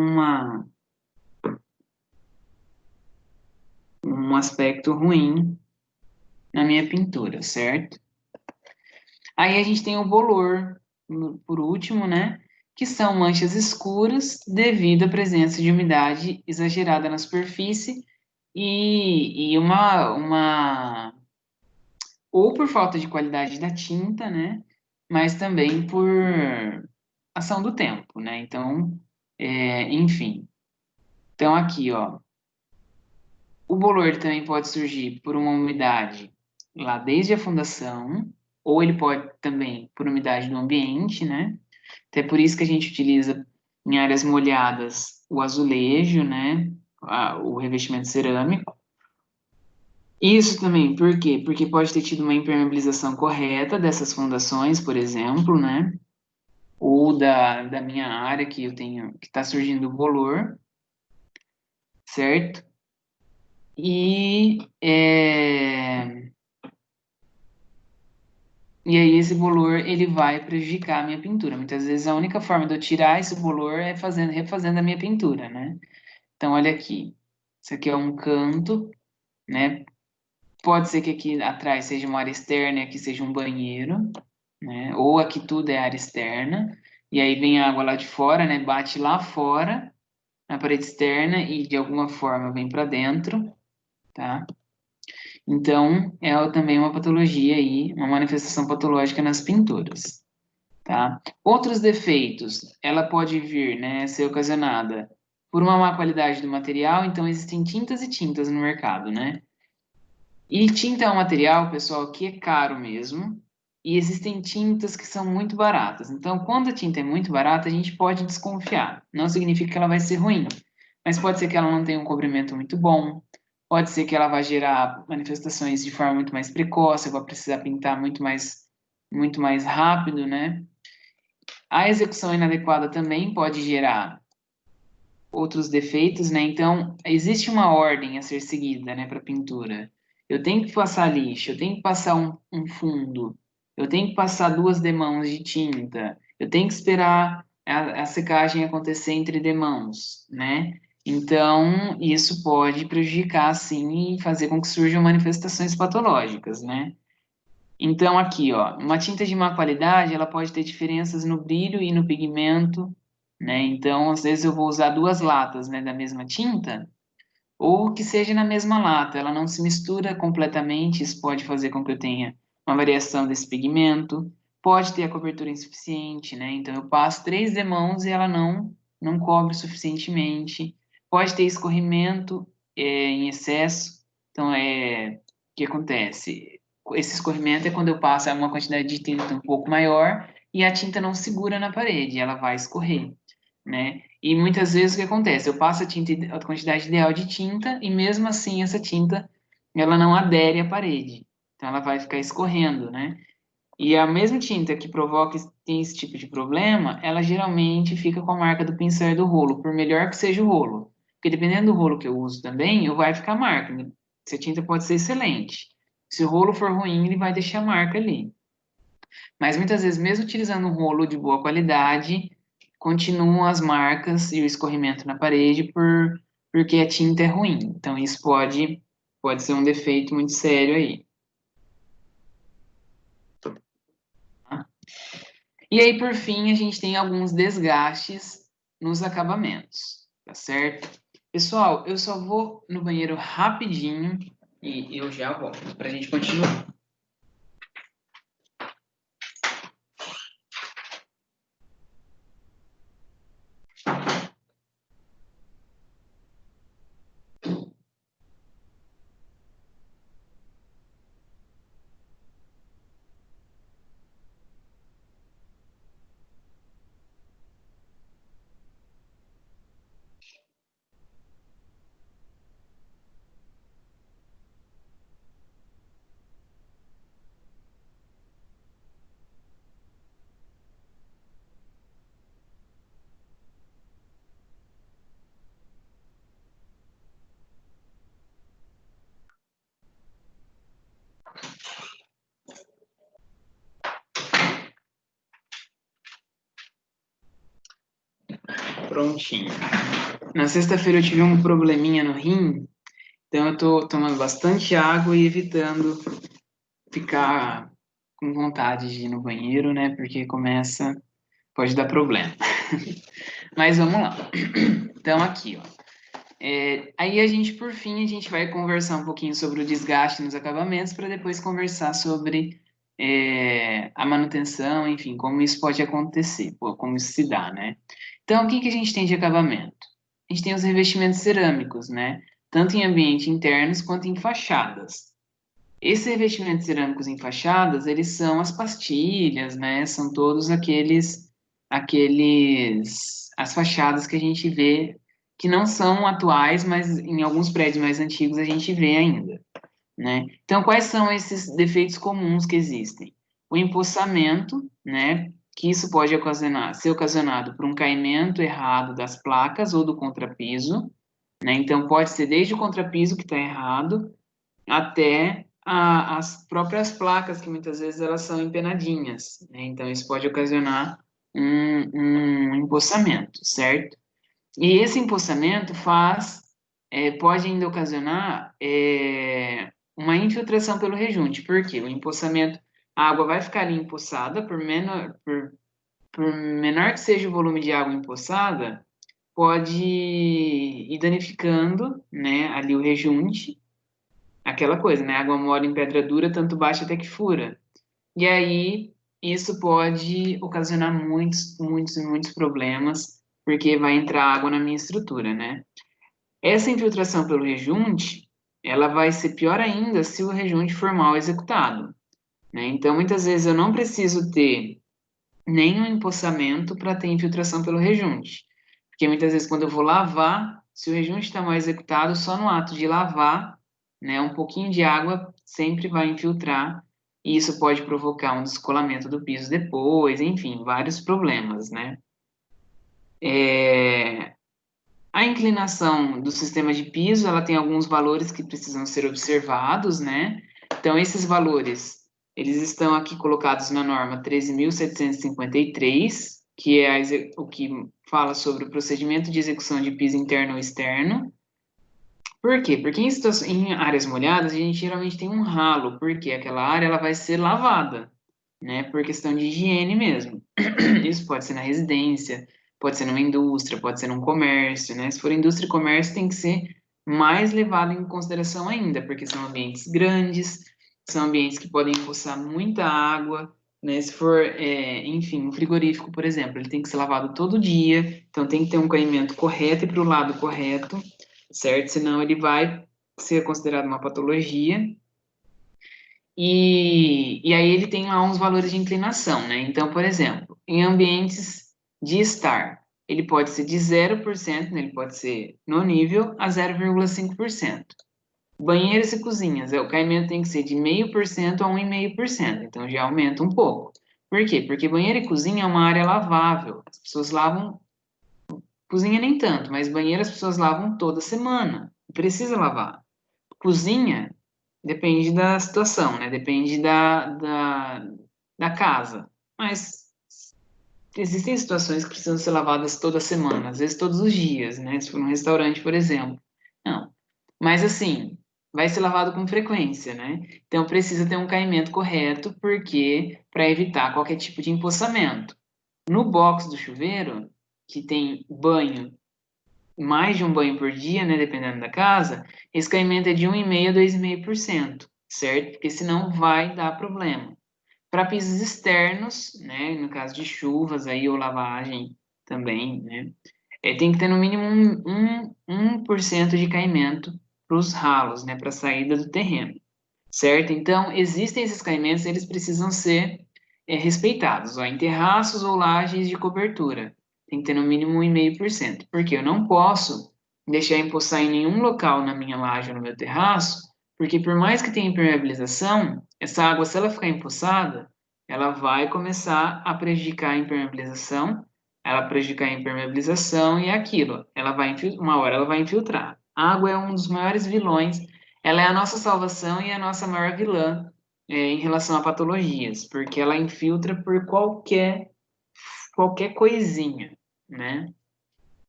um aspecto ruim na minha pintura, certo? Aí a gente tem o bolor, por último, né? Que são manchas escuras devido à presença de umidade exagerada na superfície e ou por falta de qualidade da tinta, né? Mas também por ação do tempo, né? Então, enfim. Então, aqui, ó, o bolor ele também pode surgir por uma umidade lá desde a fundação, ou ele pode também por umidade do ambiente, né? Até por isso que a gente utiliza em áreas molhadas o azulejo, né? O revestimento cerâmico. Isso também, por quê? Porque pode ter tido uma impermeabilização correta dessas fundações, por exemplo, né? Ou da minha área que eu tenho, que está surgindo o bolor, certo? E, e aí esse bolor ele vai prejudicar a minha pintura. Muitas vezes a única forma de eu tirar esse bolor é refazendo a minha pintura, né? Então olha aqui, isso aqui é um canto, né? Pode ser que aqui atrás seja uma área externa e aqui seja um banheiro, né? Ou aqui tudo é área externa e aí vem a água lá de fora, né? Bate lá fora na parede externa e de alguma forma vem para dentro, tá? Então, é também uma patologia aí, uma manifestação patológica nas pinturas, tá? Outros defeitos, ela pode vir, né, ser ocasionada por uma má qualidade do material, então existem tintas e tintas no mercado, né? E tinta é um material, pessoal, que é caro mesmo, e existem tintas que são muito baratas. Então, quando a tinta é muito barata, a gente pode desconfiar. Não significa que ela vai ser ruim, mas pode ser que ela não tenha um cobrimento muito bom, pode ser que ela vá gerar manifestações de forma muito mais precoce, eu vou precisar pintar muito mais rápido, né? A execução inadequada também pode gerar outros defeitos, né? Então, existe uma ordem a ser seguida, né, para pintura. Eu tenho que passar lixo, eu tenho que passar um fundo, eu tenho que passar duas demãos de tinta, eu tenho que esperar a secagem acontecer entre demãos, né? Então, isso pode prejudicar, sim, e fazer com que surjam manifestações patológicas, né? Então, aqui, ó, uma tinta de má qualidade, ela pode ter diferenças no brilho e no pigmento, né? Então, às vezes eu vou usar duas latas, né, da mesma tinta, ou que seja na mesma lata, ela não se mistura completamente, isso pode fazer com que eu tenha uma variação desse pigmento, pode ter a cobertura insuficiente, né? Então eu passo 3 demãos e ela não cobre suficientemente, pode ter escorrimento em excesso, então o que acontece? Esse escorrimento é quando eu passo uma quantidade de tinta um pouco maior e a tinta não segura na parede, ela vai escorrer, né? E muitas vezes o que acontece? Eu passo a quantidade ideal de tinta e mesmo assim essa tinta ela não adere à parede. Então ela vai ficar escorrendo, né? E a mesma tinta que provoca tem esse tipo de problema, ela geralmente fica com a marca do pincel e do rolo, por melhor que seja o rolo. Porque dependendo do rolo que eu uso também, eu vai ficar marca, né? Se a tinta pode ser excelente. Se o rolo for ruim, ele vai deixar marca ali. Mas muitas vezes, mesmo utilizando um rolo de boa qualidade, continuam as marcas e o escorrimento na parede porque a tinta é ruim. Então, isso pode ser um defeito muito sério aí. Tá? E aí, por fim, a gente tem alguns desgastes nos acabamentos, tá certo? Pessoal, eu só vou no banheiro rapidinho e eu já volto para a gente continuar. Prontinho. Na sexta-feira eu tive um probleminha no rim. Então, eu estou tomando bastante água e evitando ficar com vontade de ir no banheiro, né? Porque pode dar problema. Mas vamos lá. Então, aqui, ó. Aí por fim, a gente vai conversar um pouquinho sobre o desgaste nos acabamentos para depois conversar sobre a manutenção, enfim, como isso pode acontecer, como isso se dá, né? Então, o que que a gente tem de acabamento? A gente tem os revestimentos cerâmicos, né? Tanto em ambientes internos quanto em fachadas. Esses revestimentos cerâmicos em fachadas, eles são as pastilhas, né? São todos as fachadas que a gente vê que não são atuais, mas em alguns prédios mais antigos a gente vê ainda, né? Então, quais são esses defeitos comuns que existem? O empossamento, né? Que isso pode ser ocasionado por um caimento errado das placas ou do contrapiso, né? Então, pode ser desde o contrapiso que está errado até as próprias placas, que muitas vezes elas são empenadinhas, né? Então, isso pode ocasionar um empossamento, certo? E esse empossamento pode ainda ocasionar uma infiltração pelo rejunte, porque o empossamento, a água vai ficar ali empoçada, por menor que seja o volume de água empoçada, pode ir danificando, né, ali o rejunte, aquela coisa, né, água mole em pedra dura, tanto baixa até que fura. E aí, isso pode ocasionar muitos, muitos, muitos problemas, porque vai entrar água na minha estrutura, né? Essa infiltração pelo rejunte, ela vai ser pior ainda se o rejunte for mal executado, né? Então, muitas vezes eu não preciso ter nenhum empossamento para ter infiltração pelo rejunte, porque muitas vezes quando eu vou lavar, se o rejunte está mal executado, só no ato de lavar, né, um pouquinho de água sempre vai infiltrar e isso pode provocar um descolamento do piso depois, enfim, vários problemas, né? A inclinação do sistema de piso, ela tem alguns valores que precisam ser observados, né? Então, esses valores, eles estão aqui colocados na norma 13.753, que é o que fala sobre o procedimento de execução de piso interno ou externo. Por quê? Porque em áreas molhadas, a gente geralmente tem um ralo, porque aquela área ela vai ser lavada, né? Por questão de higiene mesmo. Isso pode ser na residência, pode ser numa indústria, pode ser num comércio, né? Se for indústria e comércio, tem que ser mais levado em consideração ainda, porque são ambientes grandes, são ambientes que podem empoçar muita água, né? Se for, enfim, um frigorífico, por exemplo, ele tem que ser lavado todo dia, então tem que ter um caimento correto e para o lado correto, certo? Senão ele vai ser considerado uma patologia. E aí ele tem lá uns valores de inclinação, né? Então, por exemplo, em ambientes de estar, ele pode ser de 0%, né? Ele pode ser no nível a 0,5%. Banheiros e cozinhas, o caimento tem que ser de 0,5% a 1,5%, então já aumenta um pouco. Por quê? Porque banheiro e cozinha é uma área lavável. As pessoas lavam, cozinha nem tanto, mas banheiro as pessoas lavam toda semana. Precisa lavar. Cozinha depende da situação, né? Depende da casa. Mas existem situações que precisam ser lavadas toda semana, às vezes todos os dias, né? Se for num restaurante, por exemplo. Não. Mas assim, vai ser lavado com frequência, né? Então precisa ter um caimento correto, porque para evitar qualquer tipo de empoçamento. No box do chuveiro, que tem banho, mais de um banho por dia, né, dependendo da casa, esse caimento é de 1,5% a 2,5%, certo? Porque senão vai dar problema. Para pisos externos, né, no caso de chuvas aí, ou lavagem também, né, tem que ter no mínimo 1% de caimento para os ralos, né, para a saída do terreno, certo? Então, existem esses caimentos, eles precisam ser respeitados, ó, em terraços ou lajes de cobertura. Tem que ter no mínimo 1,5%, porque eu não posso deixar empoçar em nenhum local na minha laje ou no meu terraço, porque por mais que tenha impermeabilização, essa água, se ela ficar empoçada, ela vai começar a prejudicar a impermeabilização, ela prejudicar a impermeabilização e é aquilo, ela vai, uma hora ela vai infiltrar. A água é um dos maiores vilões, ela é a nossa salvação e a nossa maior vilã em relação a patologias, porque ela infiltra por qualquer coisinha, né?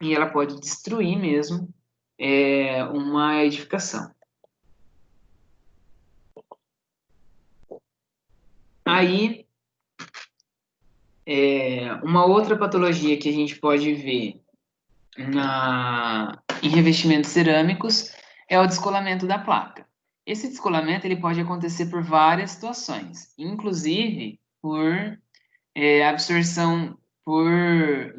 E ela pode destruir mesmo uma edificação. Aí, uma outra patologia que a gente pode ver em revestimentos cerâmicos é o descolamento da placa. Esse descolamento ele pode acontecer por várias situações, inclusive por absorção, por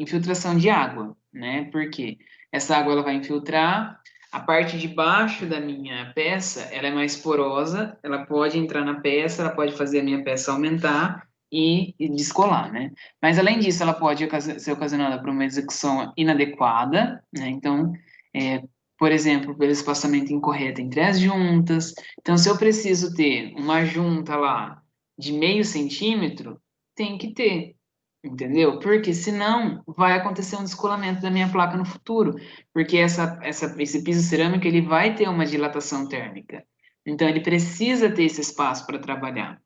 infiltração de água, né? Porque essa água ela vai infiltrar a parte de baixo da minha peça, ela é mais porosa, ela pode entrar na peça, ela pode fazer a minha peça aumentar e descolar, né? Mas além disso, ela pode ser ocasionada por uma execução inadequada, né? Então, é, por exemplo, pelo espaçamento incorreto entre as juntas. Então, se eu preciso ter uma junta lá de 0,5 centímetro, tem que ter, entendeu? Porque senão vai acontecer um descolamento da minha placa no futuro, porque esse piso cerâmico ele vai ter uma dilatação térmica. Então ele precisa ter esse espaço para trabalhar,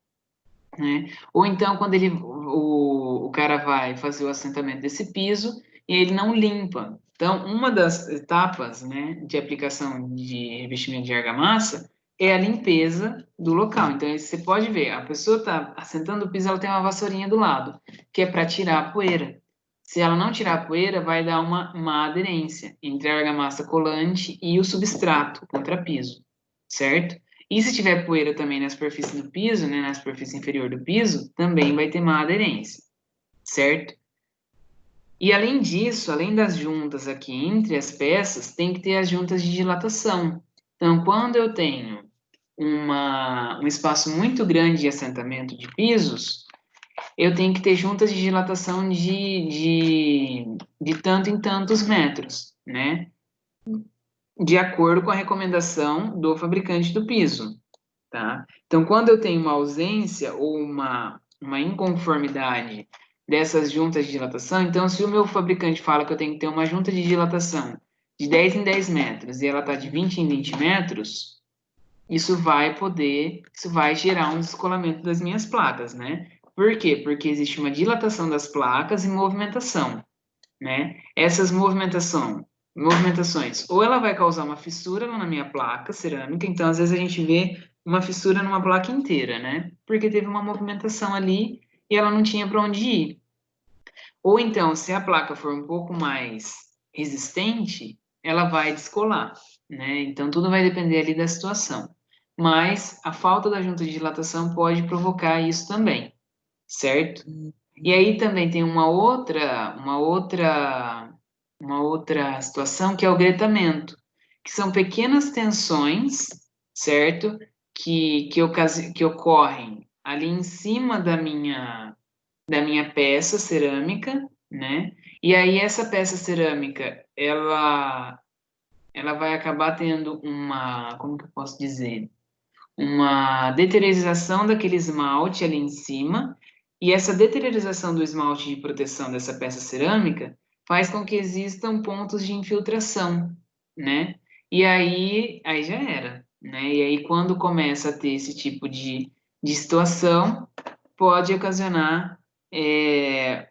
né? Ou então quando o cara vai fazer o assentamento desse piso e ele não limpa. Então, uma das etapas, né, de aplicação de revestimento de argamassa é a limpeza do local. Então, aí você pode ver, a pessoa está assentando o piso, ela tem uma vassourinha do lado, que é para tirar a poeira. Se ela não tirar a poeira, vai dar uma má aderência entre a argamassa colante e o substrato contrapiso, certo? E se tiver poeira também na superfície do piso, né, na superfície inferior do piso, também vai ter má aderência, certo? E além disso, além das juntas aqui entre as peças, tem que ter as juntas de dilatação. Então, quando eu tenho um espaço muito grande de assentamento de pisos, eu tenho que ter juntas de dilatação de tanto em tantos metros, né? De acordo com a recomendação do fabricante do piso, tá? Então, quando eu tenho uma ausência ou uma inconformidade dessas juntas de dilatação, então, se o meu fabricante fala que eu tenho que ter uma junta de dilatação de 10 em 10 metros e ela está de 20 em 20 metros, isso vai gerar um descolamento das minhas placas, né? Por quê? Porque existe uma dilatação das placas e movimentação, né? Essas movimentações, ou ela vai causar uma fissura na minha placa cerâmica, então às vezes a gente vê uma fissura numa placa inteira, né? Porque teve uma movimentação ali e ela não tinha para onde ir. Ou então, se a placa for um pouco mais resistente, ela vai descolar, né? Então, tudo vai depender ali da situação. Mas a falta da junta de dilatação pode provocar isso também, certo? E aí também tem uma outra situação que é o gretamento, que são pequenas tensões, certo? Que ocorrem ali em cima da minha peça cerâmica, né? E aí essa peça cerâmica, ela vai acabar tendo como que eu posso dizer? Uma deteriorização daquele esmalte ali em cima, e essa deteriorização do esmalte de proteção dessa peça cerâmica faz com que existam pontos de infiltração, né? E aí já era, né? E aí quando começa a ter esse tipo de situação, pode ocasionar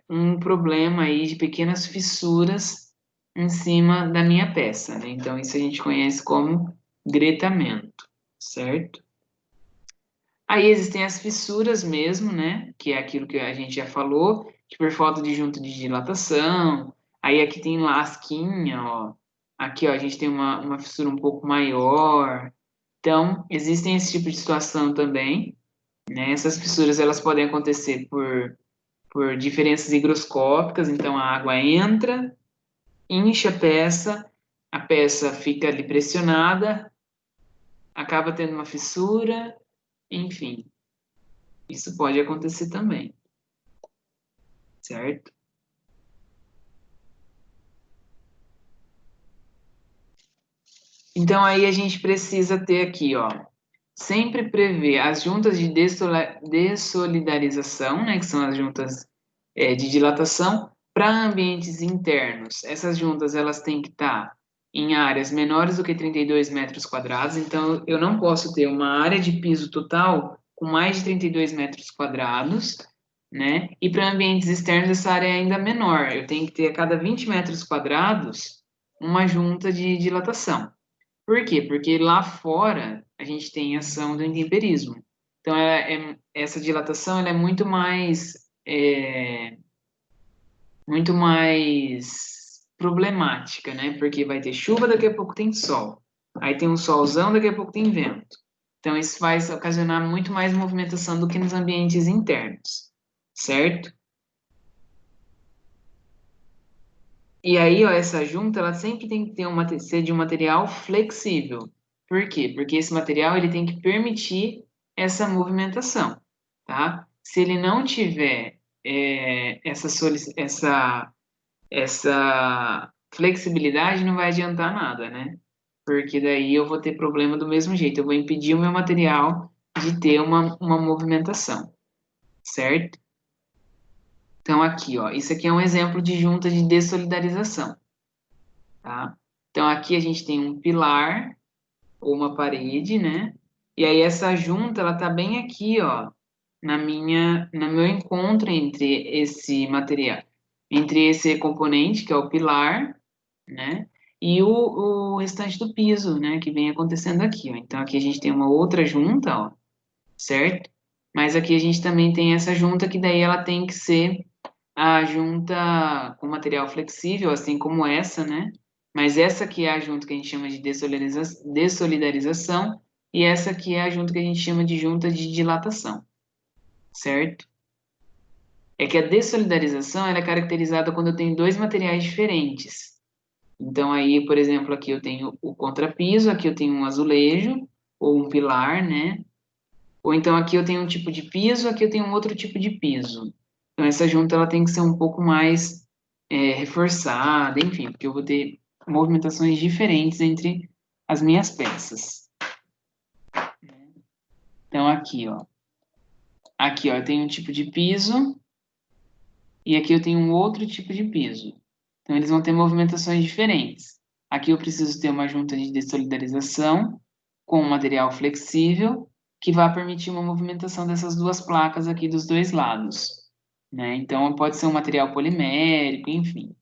um problema aí de pequenas fissuras em cima da minha peça, né? Então isso a gente conhece como gretamento, certo? Aí existem as fissuras mesmo, né? Que é aquilo que a gente já falou, que por falta de junta de dilatação. Aí aqui tem lasquinha, ó. Aqui, ó, a gente tem uma fissura um pouco maior. Então, existem esse tipo de situação também, né? Essas fissuras, elas podem acontecer por diferenças higroscópicas. Então, a água entra, incha a peça fica ali pressionada, acaba tendo uma fissura, enfim. Isso pode acontecer também, certo? Então aí a gente precisa ter aqui, ó, sempre prever as juntas de dessolidarização, né, que são as juntas de dilatação, para ambientes internos. Essas juntas elas têm que estar em áreas menores do que 32 metros quadrados, então eu não posso ter uma área de piso total com mais de 32 metros quadrados, né? E para ambientes externos essa área é ainda menor, eu tenho que ter a cada 20 metros quadrados uma junta de dilatação. Por quê? Porque lá fora a gente tem ação do intemperismo. Então, essa dilatação ela é muito mais problemática, né? Porque vai ter chuva, daqui a pouco tem sol. Aí tem um solzão, daqui a pouco tem vento. Então, isso vai ocasionar muito mais movimentação do que nos ambientes internos, certo? E aí, ó, essa junta, ela sempre tem que ser de um material flexível. Por quê? Porque esse material ele tem que permitir essa movimentação, tá? Se ele não tiver essa flexibilidade, não vai adiantar nada, né? Porque daí eu vou ter problema do mesmo jeito. Eu vou impedir o meu material de ter uma movimentação, certo? Então, aqui, ó, isso aqui é um exemplo de junta de dessolidarização. Tá? Então, aqui a gente tem um pilar ou uma parede, né? E aí essa junta, ela tá bem aqui, ó, no meu encontro entre esse material, entre esse componente, que é o pilar, né? E o restante do piso, né? Que vem acontecendo aqui, ó. Então, aqui a gente tem uma outra junta, ó, certo? Mas aqui a gente também tem essa junta que daí ela tem que ser a junta com material flexível, assim como essa, né? Mas essa aqui é a junta que a gente chama de dessolidarização e essa aqui é a junta que a gente chama de junta de dilatação, certo? É que a dessolidarização ela é caracterizada quando eu tenho dois materiais diferentes. Então aí, por exemplo, aqui eu tenho o contrapiso, aqui eu tenho um azulejo ou um pilar, né? Ou então aqui eu tenho um tipo de piso, aqui eu tenho um outro tipo de piso. Então essa junta ela tem que ser um pouco mais reforçada, enfim, porque eu vou ter movimentações diferentes entre as minhas peças. Então aqui ó, eu tenho um tipo de piso e aqui eu tenho um outro tipo de piso. Então eles vão ter movimentações diferentes. Aqui eu preciso ter uma junta de dessolidarização com um material flexível que vai permitir uma movimentação dessas duas placas aqui dos dois lados, né? Então pode ser um material polimérico, enfim.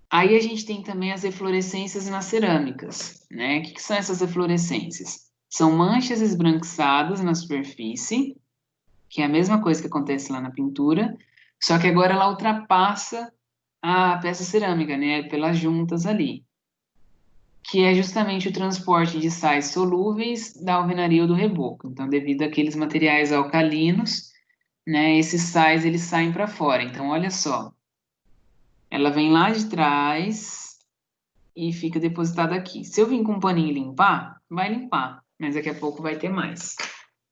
Aí a gente tem também as eflorescências nas cerâmicas, né? O que são essas eflorescências? São manchas esbranquiçadas na superfície, que é a mesma coisa que acontece lá na pintura, só que agora ela ultrapassa a peça cerâmica, né? Pelas juntas ali, que é justamente o transporte de sais solúveis da alvenaria ou do reboco. Então, devido àqueles materiais alcalinos, né, esses sais eles saem para fora. Então, olha só, ela vem lá de trás e fica depositada aqui. Se eu vim com um paninho limpar, vai limpar, mas daqui a pouco vai ter mais,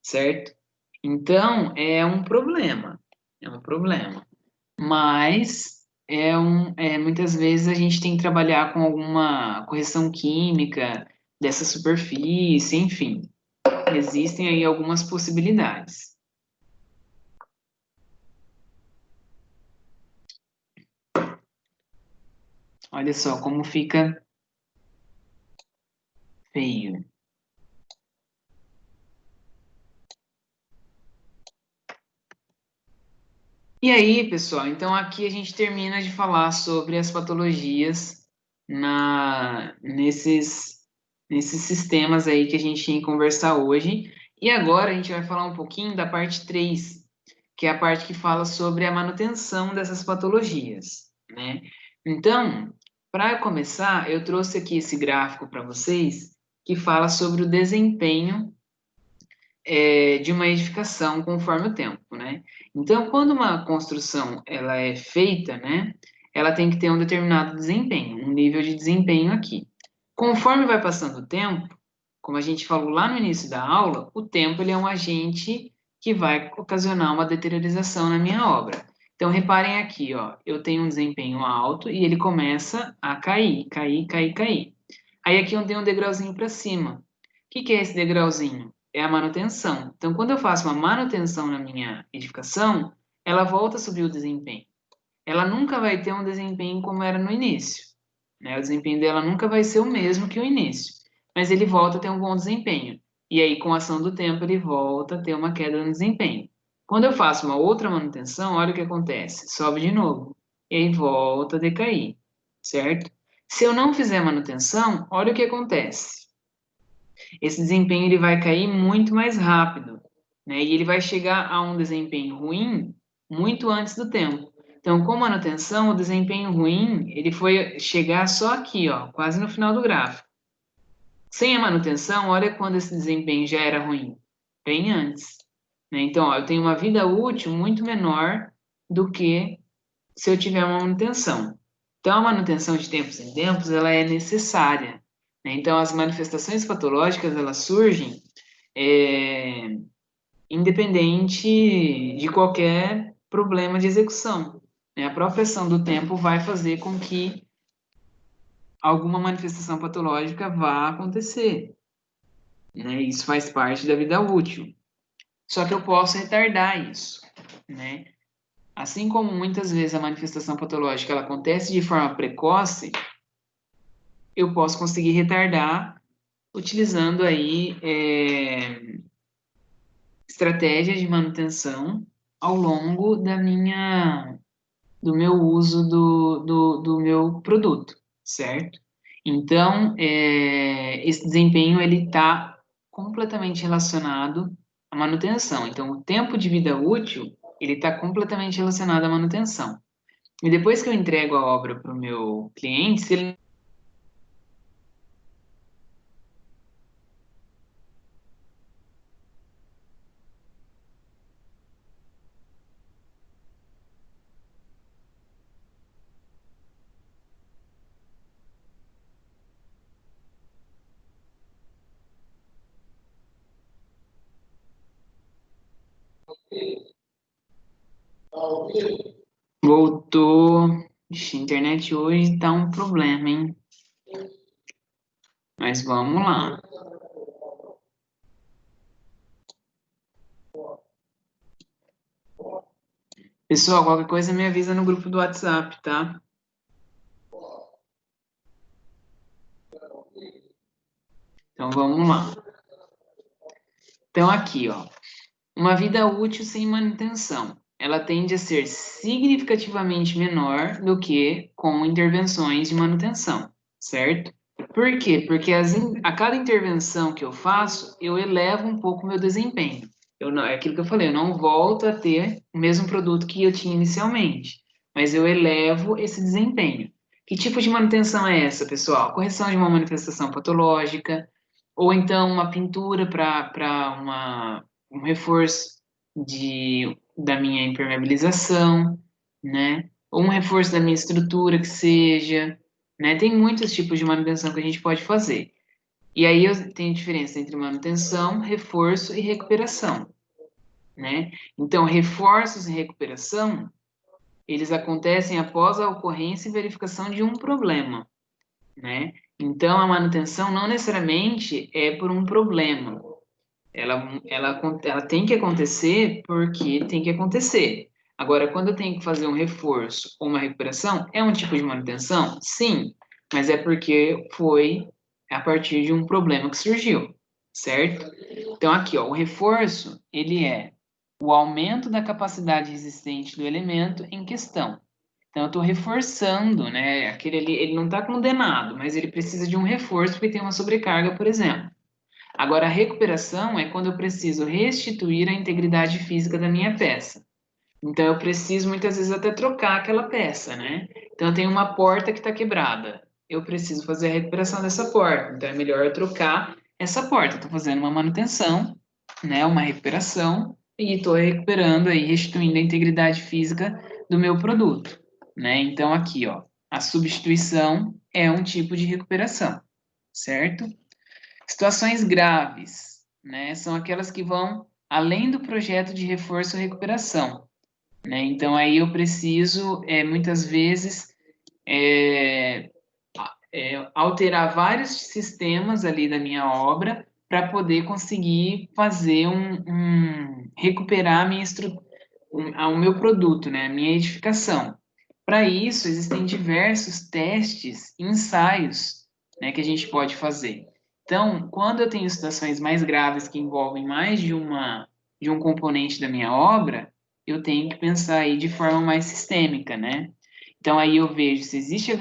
certo? Então, é um problema. Mas muitas vezes a gente tem que trabalhar com alguma correção química dessa superfície, enfim, existem aí algumas possibilidades. Olha só como fica feio. E aí, pessoal, então aqui a gente termina de falar sobre as patologias nesses sistemas aí que a gente tinha que conversar hoje. E agora a gente vai falar um pouquinho da parte 3, que é a parte que fala sobre a manutenção dessas patologias, né? Então, para começar, eu trouxe aqui esse gráfico para vocês que fala sobre o desempenho de uma edificação conforme o tempo, né? Então, quando uma construção ela é feita, né, ela tem que ter um determinado desempenho, um nível de desempenho aqui. Conforme vai passando o tempo, como a gente falou lá no início da aula, o tempo ele é um agente que vai ocasionar uma deteriorização na minha obra. Então, reparem aqui, ó, eu tenho um desempenho alto e ele começa a cair, cair, cair, cair. Aí aqui eu tenho um degrauzinho para cima. O que que é esse degrauzinho? É a manutenção. Então, quando eu faço uma manutenção na minha edificação, ela volta a subir o desempenho. Ela nunca vai ter um desempenho como era no início, né? O desempenho dela nunca vai ser o mesmo que o início, mas ele volta a ter um bom desempenho. E aí, com a ação do tempo, ele volta a ter uma queda no desempenho. Quando eu faço uma outra manutenção, olha o que acontece: sobe de novo, e aí volta a decair, certo? Se eu não fizer manutenção, olha o que acontece: esse desempenho ele vai cair muito mais rápido, né? E ele vai chegar a um desempenho ruim muito antes do tempo. Então, com manutenção, o desempenho ruim ele foi chegar só aqui, ó, quase no final do gráfico. Sem a manutenção, olha quando esse desempenho já era ruim, bem antes, né? Então, ó, eu tenho uma vida útil muito menor do que se eu tiver uma manutenção. Então, a manutenção de tempos em tempos, ela é necessária, né? Então, as manifestações patológicas, elas surgem é, independente de qualquer problema de execução, né? A própria ação do tempo vai fazer com que alguma manifestação patológica vá acontecer, né? Isso faz parte da vida útil. Só que eu posso retardar isso, né? Assim como muitas vezes a manifestação patológica ela acontece de forma precoce, eu posso conseguir retardar utilizando aí estratégias de manutenção ao longo do meu uso do meu produto, certo? Então, esse desempenho ele está completamente relacionado à manutenção. Então, o tempo de vida útil ele está completamente relacionado à manutenção. E depois que eu entrego a obra para o meu cliente, se ele voltou. Ixi, a internet hoje tá um problema, hein? Mas vamos lá. Pessoal, qualquer coisa me avisa no grupo do WhatsApp, tá? Então vamos lá. Então aqui, ó, uma vida útil sem manutenção. Ela tende a ser significativamente menor do que com intervenções de manutenção, certo? Por quê? Porque a cada intervenção que eu faço, eu elevo um pouco o meu desempenho. É aquilo que eu falei, eu não volto a ter o mesmo produto que eu tinha inicialmente. mas eu elevo esse desempenho. Que tipo de manutenção é essa, pessoal? Correção de uma manifestação patológica, ou então uma pintura para um reforço da minha impermeabilização, né? Ou um reforço da minha estrutura que seja, né? Tem muitos tipos de manutenção que a gente pode fazer. E aí eu tenho diferença entre manutenção, reforço e recuperação, né? Então, reforços e recuperação, eles acontecem após a ocorrência e verificação de um problema, né? Então, a manutenção não necessariamente é por um problema. Ela tem que acontecer porque tem que acontecer. Agora, quando eu tenho que fazer um reforço ou uma recuperação, é um tipo de manutenção? Sim, mas é porque foi a partir de um problema que surgiu, certo? Então, aqui, ó, o reforço, ele é o aumento da capacidade resistente do elemento em questão. Então, eu estou reforçando, né? Aquele ali, ele não está condenado, mas ele precisa de um reforço porque tem uma sobrecarga, por exemplo. Agora, a recuperação é quando eu preciso restituir a integridade física da minha peça. Então, eu preciso muitas vezes até trocar aquela peça, né? Então, eu tenho uma porta que está quebrada. Eu preciso fazer a recuperação dessa porta. Então, é melhor eu trocar essa porta. Estou fazendo uma manutenção, né? Uma recuperação e estou recuperando aí, restituindo a integridade física do meu produto, né? Então, aqui, ó, a substituição é um tipo de recuperação, certo? Situações graves, né, são aquelas que vão além do projeto de reforço ou recuperação, né? Então aí eu preciso, muitas vezes, é, alterar vários sistemas ali da minha obra para poder conseguir fazer recuperar a minha o meu produto, né, a minha edificação. Para isso, existem diversos testes, ensaios, né, que a gente pode fazer. Então, quando eu tenho situações mais graves que envolvem mais de um componente da minha obra, eu tenho que pensar aí de forma mais sistêmica, né? Então, aí eu vejo se existe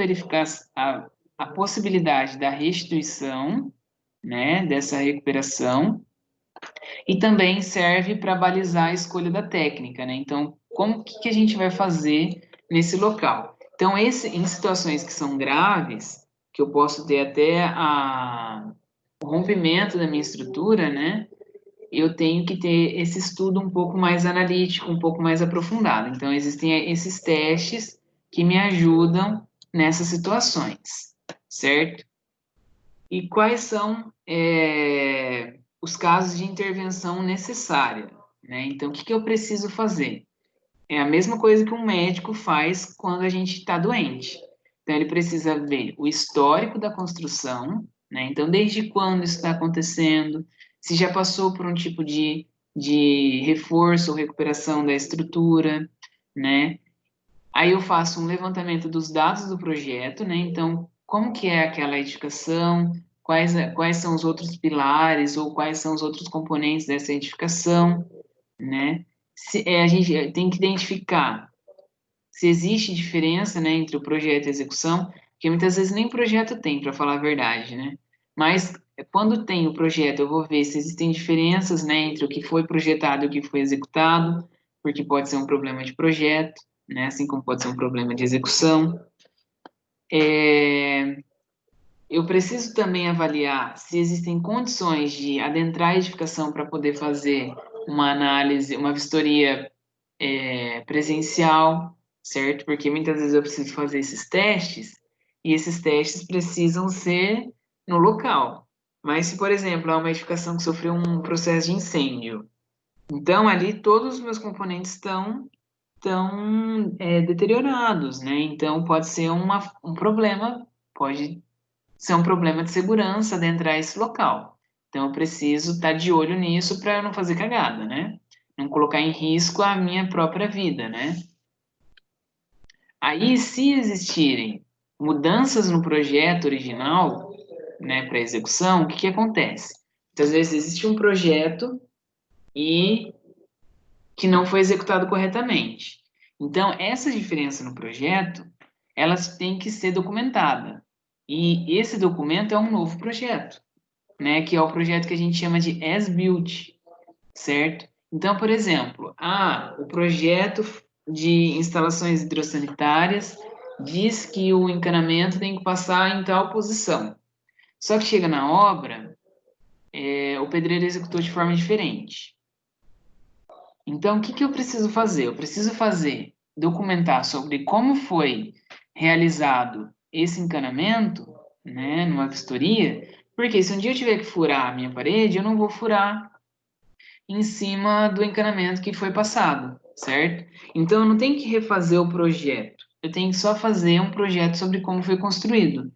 a possibilidade da restituição, né, dessa recuperação, e também serve para balizar a escolha da técnica, né? Então, como que a gente vai fazer nesse local? Então, em situações que são graves, que eu posso ter até o rompimento da minha estrutura, né? Eu tenho que ter esse estudo um pouco mais analítico, um pouco mais aprofundado. Então, existem esses testes que me ajudam nessas situações, certo? E quais são os casos de intervenção necessária, né? Então, o que que eu preciso fazer? É a mesma coisa que um médico faz quando a gente está doente. Então, ele precisa ver o histórico da construção, né? Então, desde quando isso está acontecendo, se já passou por um tipo de reforço ou recuperação da estrutura, né? Aí eu faço um levantamento dos dados do projeto, né? Então, como que é aquela edificação, quais são os outros pilares ou quais são os outros componentes dessa edificação, né? A gente tem que identificar se existe diferença, né, entre o projeto e a execução, porque muitas vezes nem projeto tem, para falar a verdade, né? Mas quando tem o projeto, eu vou ver se existem diferenças, né, entre o que foi projetado e o que foi executado, porque pode ser um problema de projeto, né, assim como pode ser um problema de execução. Eu preciso também avaliar se existem condições de adentrar a edificação para poder fazer uma análise, uma vistoria presencial, certo? Porque muitas vezes eu preciso fazer esses testes e esses testes precisam ser no local. Mas se, por exemplo, há uma edificação que sofreu um processo de incêndio, então ali todos os meus componentes estão deteriorados, né? Então pode ser um problema, pode ser um problema de segurança adentrar esse local. Então eu preciso estar de olho nisso para eu não fazer cagada, né? Não colocar em risco a minha própria vida, né? Aí, se existirem mudanças no projeto original, né, para execução, o que que acontece? Muitas vezes existe um projeto e que não foi executado corretamente. Então, essa diferença no projeto, elas têm que ser documentada. E esse documento é um novo projeto, né, que é o projeto que a gente chama de as-built, certo? Então, por exemplo, o projeto de instalações hidrossanitárias diz que o encanamento tem que passar em tal posição. Só que chega na obra, o pedreiro executou de forma diferente. Então, o que que eu preciso fazer? Eu preciso documentar sobre como foi realizado esse encanamento, né, numa vistoria, porque se um dia eu tiver que furar a minha parede, eu não vou furar em cima do encanamento que foi passado, certo? Então, eu não tenho que refazer o projeto, eu tenho que só fazer um projeto sobre como foi construído,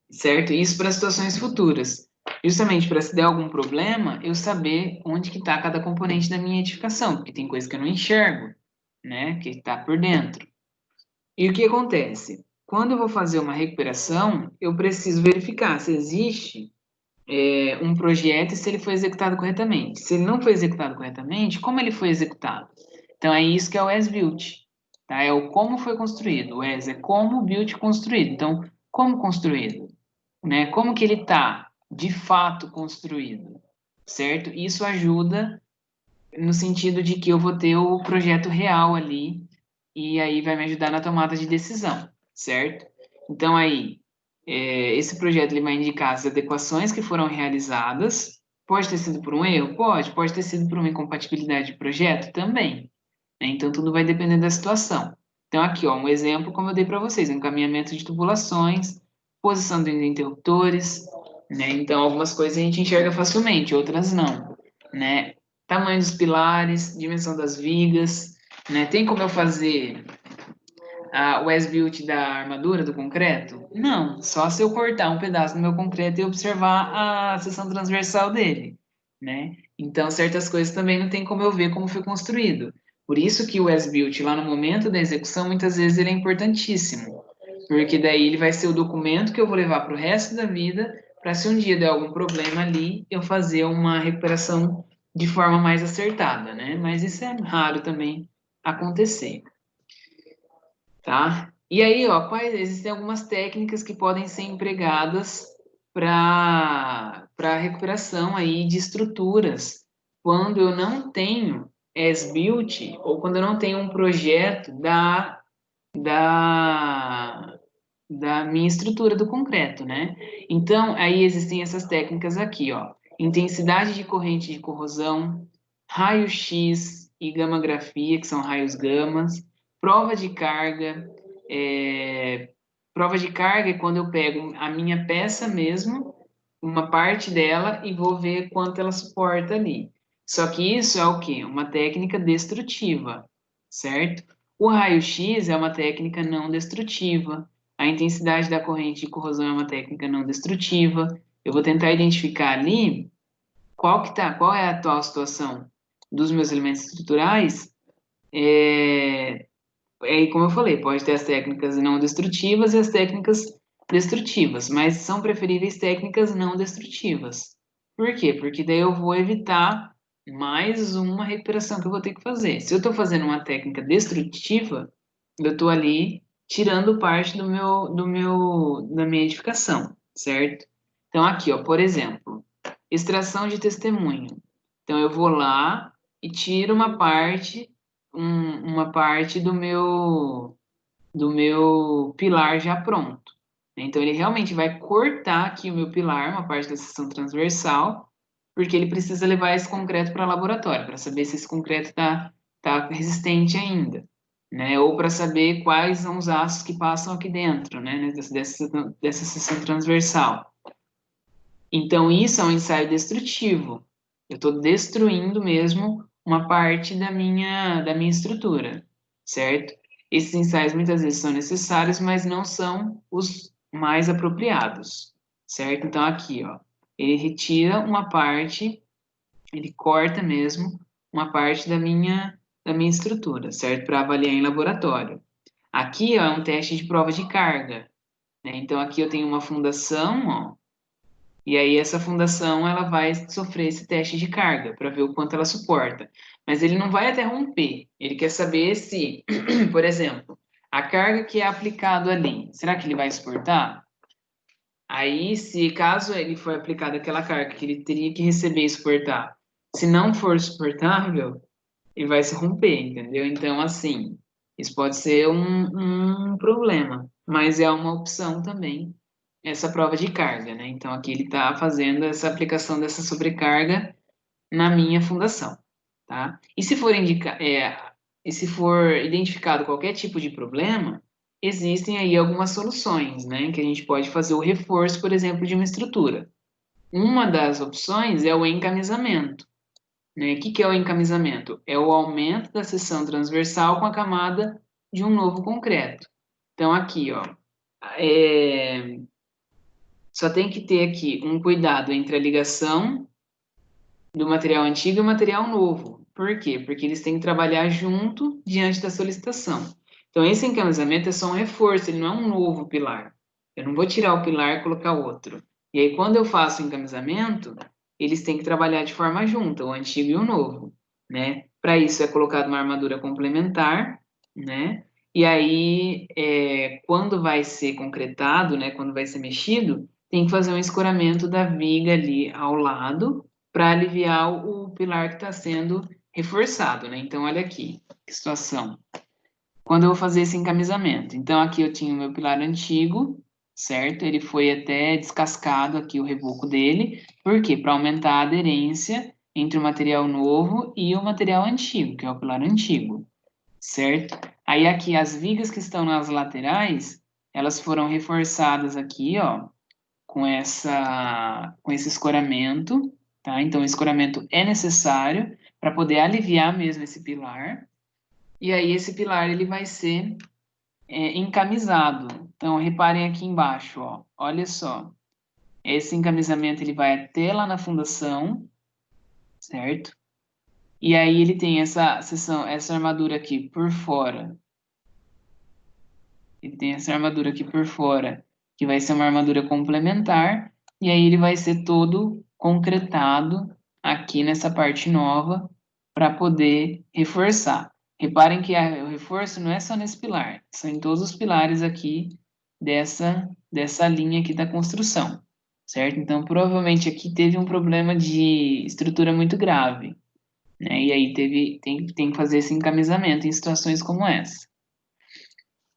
certo? Isso para situações futuras. Justamente para se der algum problema, eu saber onde que está cada componente da minha edificação, porque tem coisa que eu não enxergo, né? Que está por dentro. E o que acontece? Quando eu vou fazer uma recuperação, eu preciso verificar se existe um projeto e se ele foi executado corretamente. Se ele não foi executado corretamente, como ele foi executado? Então é isso que é o as-built, tá? É o como foi construído. O as é como, o built construído. Então, como construído? Né? Como que ele está de fato construído, certo? Isso ajuda no sentido de que eu vou ter o projeto real ali e aí vai me ajudar na tomada de decisão, certo? Então aí, esse projeto ele vai indicar as adequações que foram realizadas. Pode ter sido por um erro? Pode ter sido por uma incompatibilidade de projeto? Também, né? Então tudo vai depender da situação. Então aqui, ó, um exemplo como eu dei para vocês, encaminhamento de tubulações, posição dos interruptores, né? Então algumas coisas a gente enxerga facilmente, outras não, né? Tamanho dos pilares, dimensão das vigas, né? Tem como eu fazer o as-built da armadura do concreto? Não, só se eu cortar um pedaço do meu concreto e observar a seção transversal dele, né? Então, certas coisas também não tem como eu ver como foi construído. Por isso que o as-built, lá no momento da execução, muitas vezes ele é importantíssimo, porque daí ele vai ser o documento que eu vou levar para o resto da vida, para se um dia der algum problema ali, eu fazer uma recuperação de forma mais acertada, né? Mas isso é raro também acontecer, tá? E aí, ó, existem algumas técnicas que podem ser empregadas para recuperação aí de estruturas quando eu não tenho as-built ou quando eu não tenho um projeto da, da minha estrutura do concreto, né? Então, aí existem essas técnicas aqui, ó. Intensidade de corrente de corrosão, raio-x e gamografia, que são raios gamas, prova de carga. é, Prova de carga é quando eu pego a minha peça mesmo, uma parte dela, e vou ver quanto ela suporta ali. Só que isso é o quê? Uma técnica destrutiva, certo? O raio-x é uma técnica não destrutiva. A intensidade da corrente de corrosão é uma técnica não destrutiva. Eu vou tentar identificar ali qual é a atual situação dos meus elementos estruturais. Como eu falei, pode ter as técnicas não destrutivas e as técnicas destrutivas, mas são preferíveis técnicas não destrutivas. Por quê? Porque daí eu vou evitar mais uma recuperação que eu vou ter que fazer. Se eu estou fazendo uma técnica destrutiva, eu estou ali tirando parte da minha edificação, certo? Então, aqui, ó, por exemplo, extração de testemunho. Então, eu vou lá e tiro uma parte do meu pilar já pronto. Então, ele realmente vai cortar aqui o meu pilar, uma parte da seção transversal, porque ele precisa levar esse concreto para laboratório, para saber se esse concreto tá resistente ainda, né? Ou para saber quais são os aços que passam aqui dentro, né? Dessa seção transversal. Então, isso é um ensaio destrutivo. Eu estou destruindo mesmo uma parte da minha estrutura, certo? Esses ensaios muitas vezes são necessários, mas não são os mais apropriados, certo? Então, aqui, ó, ele retira uma parte, ele corta mesmo uma parte da minha estrutura, certo? Para avaliar em laboratório. Aqui, ó, é um teste de prova de carga, né? Então, aqui eu tenho uma fundação, ó, e aí essa fundação ela vai sofrer esse teste de carga para ver o quanto ela suporta. Mas ele não vai até romper. Ele quer saber se, por exemplo, a carga que é aplicado ali, será que ele vai suportar? Aí, se caso ele for aplicado aquela carga que ele teria que receber e suportar, se não for suportável, ele vai se romper, entendeu? Então, assim, Isso pode ser um problema, mas é uma opção também, essa prova de carga, né? Então, aqui ele está fazendo essa aplicação dessa sobrecarga na minha fundação, tá? E se for identificado qualquer tipo de problema, existem aí algumas soluções, né? Que a gente pode fazer o reforço, por exemplo, de uma estrutura. Uma das opções é o encamisamento, né? O que que é o encamisamento? É o aumento da seção transversal com a camada de um novo concreto. Então, aqui, ó, é, só tem que ter aqui um cuidado entre a ligação do material antigo e o material novo. Por quê? Porque eles têm que trabalhar junto diante da solicitação. Então, esse encamisamento é só um reforço, ele não é um novo pilar. Eu não vou tirar o pilar e colocar outro. E aí, quando eu faço o encamisamento, eles têm que trabalhar de forma junta, o antigo e o novo, né? Para isso é colocada uma armadura complementar, né? E aí, quando vai ser concretado, né? Quando vai ser mexido, tem que fazer um escoramento da viga ali ao lado para aliviar o pilar que está sendo reforçado, né? Então, olha aqui, que situação. Quando eu vou fazer esse encamisamento. Então, aqui eu tinha o meu pilar antigo, certo? Ele foi até descascado aqui o reboco dele. Por quê? Para aumentar a aderência entre o material novo e o material antigo, que é o pilar antigo, certo? Aí aqui as vigas que estão nas laterais, elas foram reforçadas aqui, ó, com esse escoramento, tá? Então, o escoramento é necessário para poder aliviar mesmo esse pilar. E aí, esse pilar ele vai ser encamisado. Então, reparem aqui embaixo, ó. Olha só. Esse encamisamento ele vai até lá na fundação, certo? E aí ele tem essa seção, essa armadura aqui por fora. Ele tem essa armadura aqui por fora, que vai ser uma armadura complementar, e aí ele vai ser todo concretado aqui nessa parte nova para poder reforçar. Reparem que o reforço não é só nesse pilar, são em todos os pilares aqui dessa linha aqui da construção, certo? Então, provavelmente aqui teve um problema de estrutura muito grave, né? E aí tem que fazer esse encamisamento em situações como essa.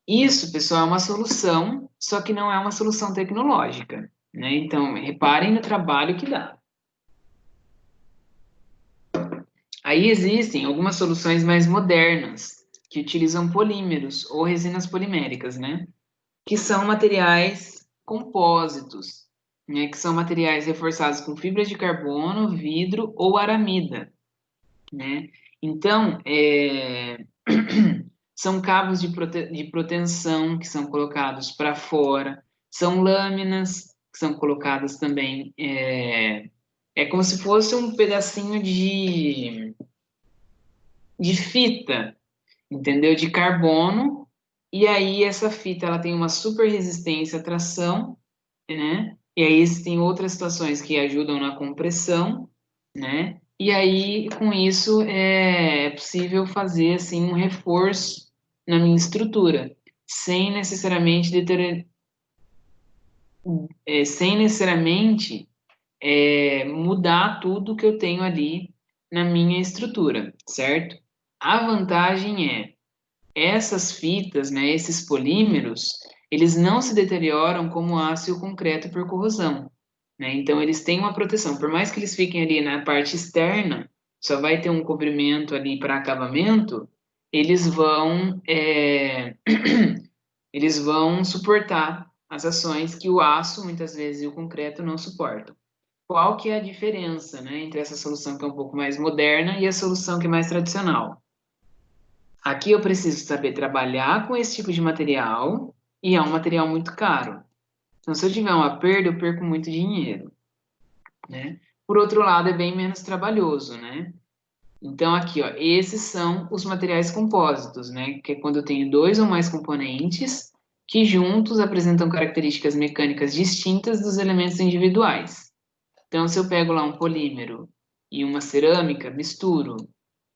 Isso, pessoal, é uma solução, só que não é uma solução tecnológica, né? Então, reparem no trabalho que dá. Aí existem algumas soluções mais modernas, que utilizam polímeros ou resinas poliméricas, né? Que são materiais compósitos, né? Que são materiais reforçados com fibras de carbono, vidro ou aramida, né? Então, são cabos de proteção que são colocados para fora, são lâminas que são colocadas também. É como se fosse um pedacinho de fita, entendeu? De carbono. E aí essa fita ela tem uma super resistência à tração, né? E aí existem outras situações que ajudam na compressão, né? E aí, com isso, é possível fazer, assim, um reforço na minha estrutura, sem necessariamente sem necessariamente mudar tudo que eu tenho ali na minha estrutura, certo? A vantagem essas fitas, né, esses polímeros, eles não se deterioram como o aço e o concreto por corrosão, né? Então eles têm uma proteção, por mais que eles fiquem ali na parte externa, só vai ter um cobrimento ali para acabamento, eles vão eles vão suportar as ações que o aço muitas vezes e o concreto não suportam. Qual que é a diferença, né, entre essa solução que é um pouco mais moderna e a solução que é mais tradicional? Aqui eu preciso saber trabalhar com esse tipo de material e é um material muito caro. Então, se eu tiver uma perda, eu perco muito dinheiro, né? Por outro lado, é bem menos trabalhoso, né? Então, aqui, ó, esses são os materiais compósitos, né? Que é quando eu tenho dois ou mais componentes que juntos apresentam características mecânicas distintas dos elementos individuais. Então, se eu pego lá um polímero e uma cerâmica, misturo,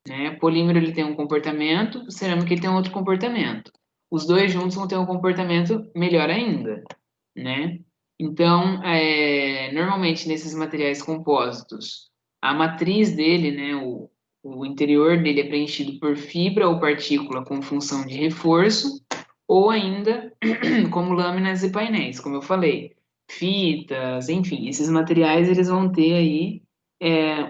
né? Polímero ele tem um comportamento, cerâmica ele tem um outro comportamento. Os dois juntos vão ter um comportamento melhor ainda, né? Então, normalmente nesses materiais compósitos, a matriz dele, né, O interior dele é preenchido por fibra ou partícula com função de reforço, ou ainda como lâminas e painéis, como eu falei, fitas, enfim, esses materiais eles vão ter aí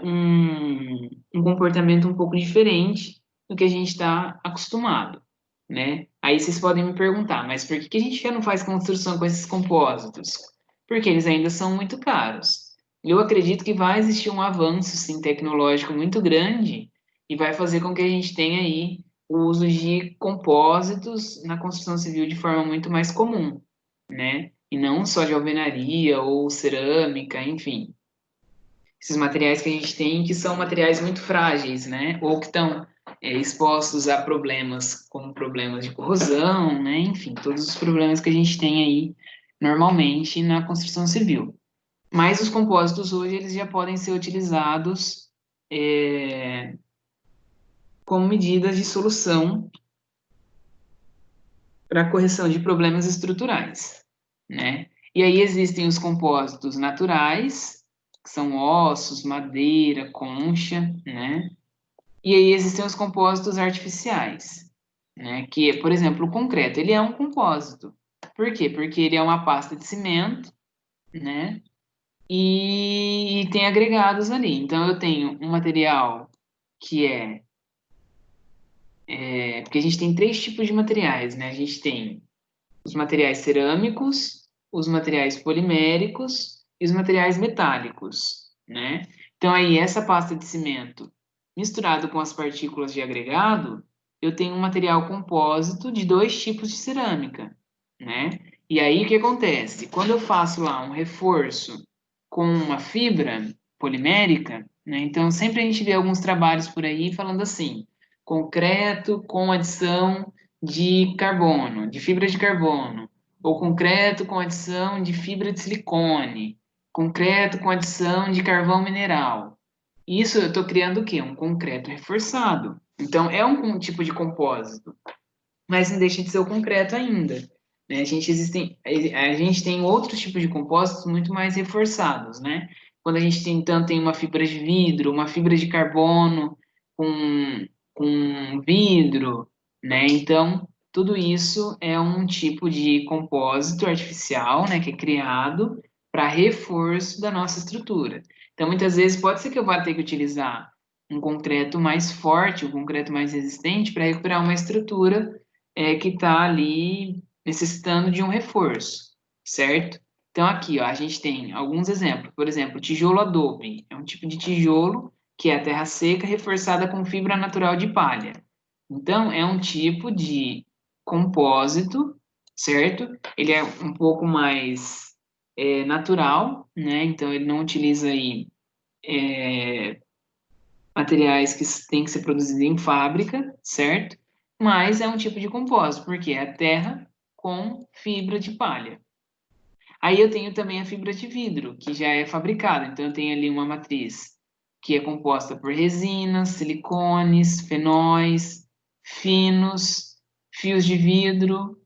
um comportamento um pouco diferente do que a gente está acostumado, né? Aí vocês podem me perguntar, mas por que que a gente já não faz construção com esses compósitos? Porque eles ainda são muito caros. Eu acredito que vai existir um avanço, sim, tecnológico muito grande e vai fazer com que a gente tenha aí o uso de compósitos na construção civil de forma muito mais comum, né? E não só de alvenaria ou cerâmica, enfim. Esses materiais que a gente tem que são materiais muito frágeis, né? Ou que estão expostos a problemas como problemas de corrosão, né? Enfim, todos os problemas que a gente tem aí normalmente na construção civil. Mas os compósitos hoje eles já podem ser utilizados como medidas de solução para correção de problemas estruturais, né? E aí existem os compósitos naturais, que são ossos, madeira, concha, né? E aí existem os compósitos artificiais, né? Que, por exemplo, o concreto, ele é um compósito. Por quê? Porque ele é uma pasta de cimento, né? E tem agregados ali. Então eu tenho um material que porque a gente tem três tipos de materiais, né? A gente tem os materiais cerâmicos, os materiais poliméricos e os materiais metálicos, né? Então aí essa pasta de cimento misturado com as partículas de agregado, eu tenho um material compósito de dois tipos de cerâmica, né? E aí o que acontece? Quando eu faço lá um reforço com uma fibra polimérica, né? Então sempre a gente vê alguns trabalhos por aí falando assim, concreto com adição de carbono, de fibra de carbono, ou concreto com adição de fibra de silicone, concreto com adição de carvão mineral. Isso eu estou criando o quê? Um concreto reforçado. Então, é um tipo de compósito, mas não deixa de ser o concreto ainda. Né? A gente tem outros tipos de compósitos muito mais reforçados, né? Quando a gente tem, então, tem uma fibra de vidro, uma fibra de carbono com vidro, né? Então, tudo isso é um tipo de compósito artificial, né, que é criado para reforço da nossa estrutura. Então, muitas vezes pode ser que eu vá ter que utilizar um concreto mais forte, um concreto mais resistente para recuperar uma estrutura que está ali necessitando de um reforço, certo? Então, aqui, ó, a gente tem alguns exemplos. Por exemplo, tijolo adobe é um tipo de tijolo que é a terra seca reforçada com fibra natural de palha. Então, é um tipo de compósito, certo? Ele é um pouco mais natural, né? Então, ele não utiliza aí materiais que têm que ser produzidos em fábrica, certo? Mas é um tipo de compósito, porque é a terra com fibra de palha. Aí eu tenho também a fibra de vidro, que já é fabricada. Então eu tenho ali uma matriz que é composta por resinas, silicones, fenóis, finos, fios de vidro,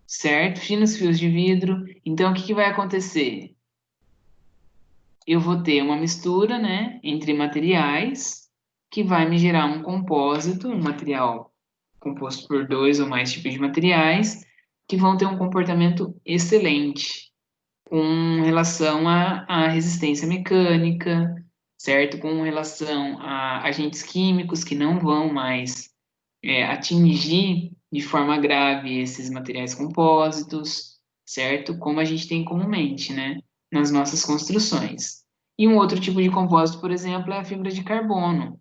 certo? Finos fios de vidro. Então o que que vai acontecer? Eu vou ter uma mistura, né, entre materiais que vai me gerar um compósito, um material composto por dois ou mais tipos de materiais que vão ter um comportamento excelente com relação à resistência mecânica, certo? Com relação a agentes químicos que não vão mais atingir de forma grave esses materiais compósitos, certo? Como a gente tem comumente, né? Nas nossas construções. E um outro tipo de compósito, por exemplo, é a fibra de carbono,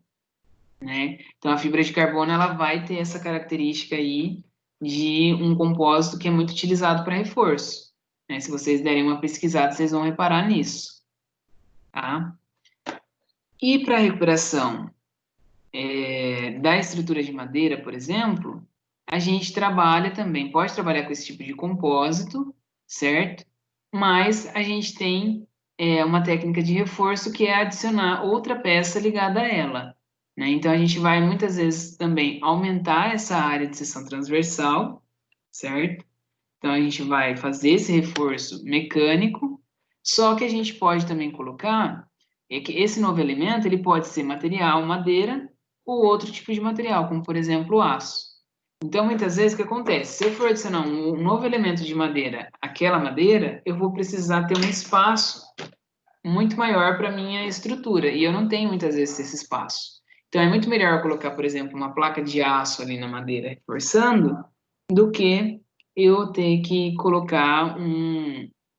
né? Então, a fibra de carbono, ela vai ter essa característica aí de um compósito que é muito utilizado para reforço, né? Se vocês derem uma pesquisada, vocês vão reparar nisso, tá? E para a recuperação da estrutura de madeira, por exemplo, a gente trabalha também, pode trabalhar com esse tipo de compósito, certo? Mas a gente tem uma técnica de reforço que é adicionar outra peça ligada a ela, né? Então a gente vai muitas vezes também aumentar essa área de seção transversal, certo? Então a gente vai fazer esse reforço mecânico, só que a gente pode também colocar que esse novo elemento ele pode ser material, madeira ou outro tipo de material, como por exemplo o aço. Então, muitas vezes, o que acontece? Se eu for adicionar um novo elemento de madeira àquela madeira, eu vou precisar ter um espaço muito maior para minha estrutura, e eu não tenho muitas vezes esse espaço. Então, é muito melhor eu colocar, por exemplo, uma placa de aço ali na madeira reforçando, do que eu ter que colocar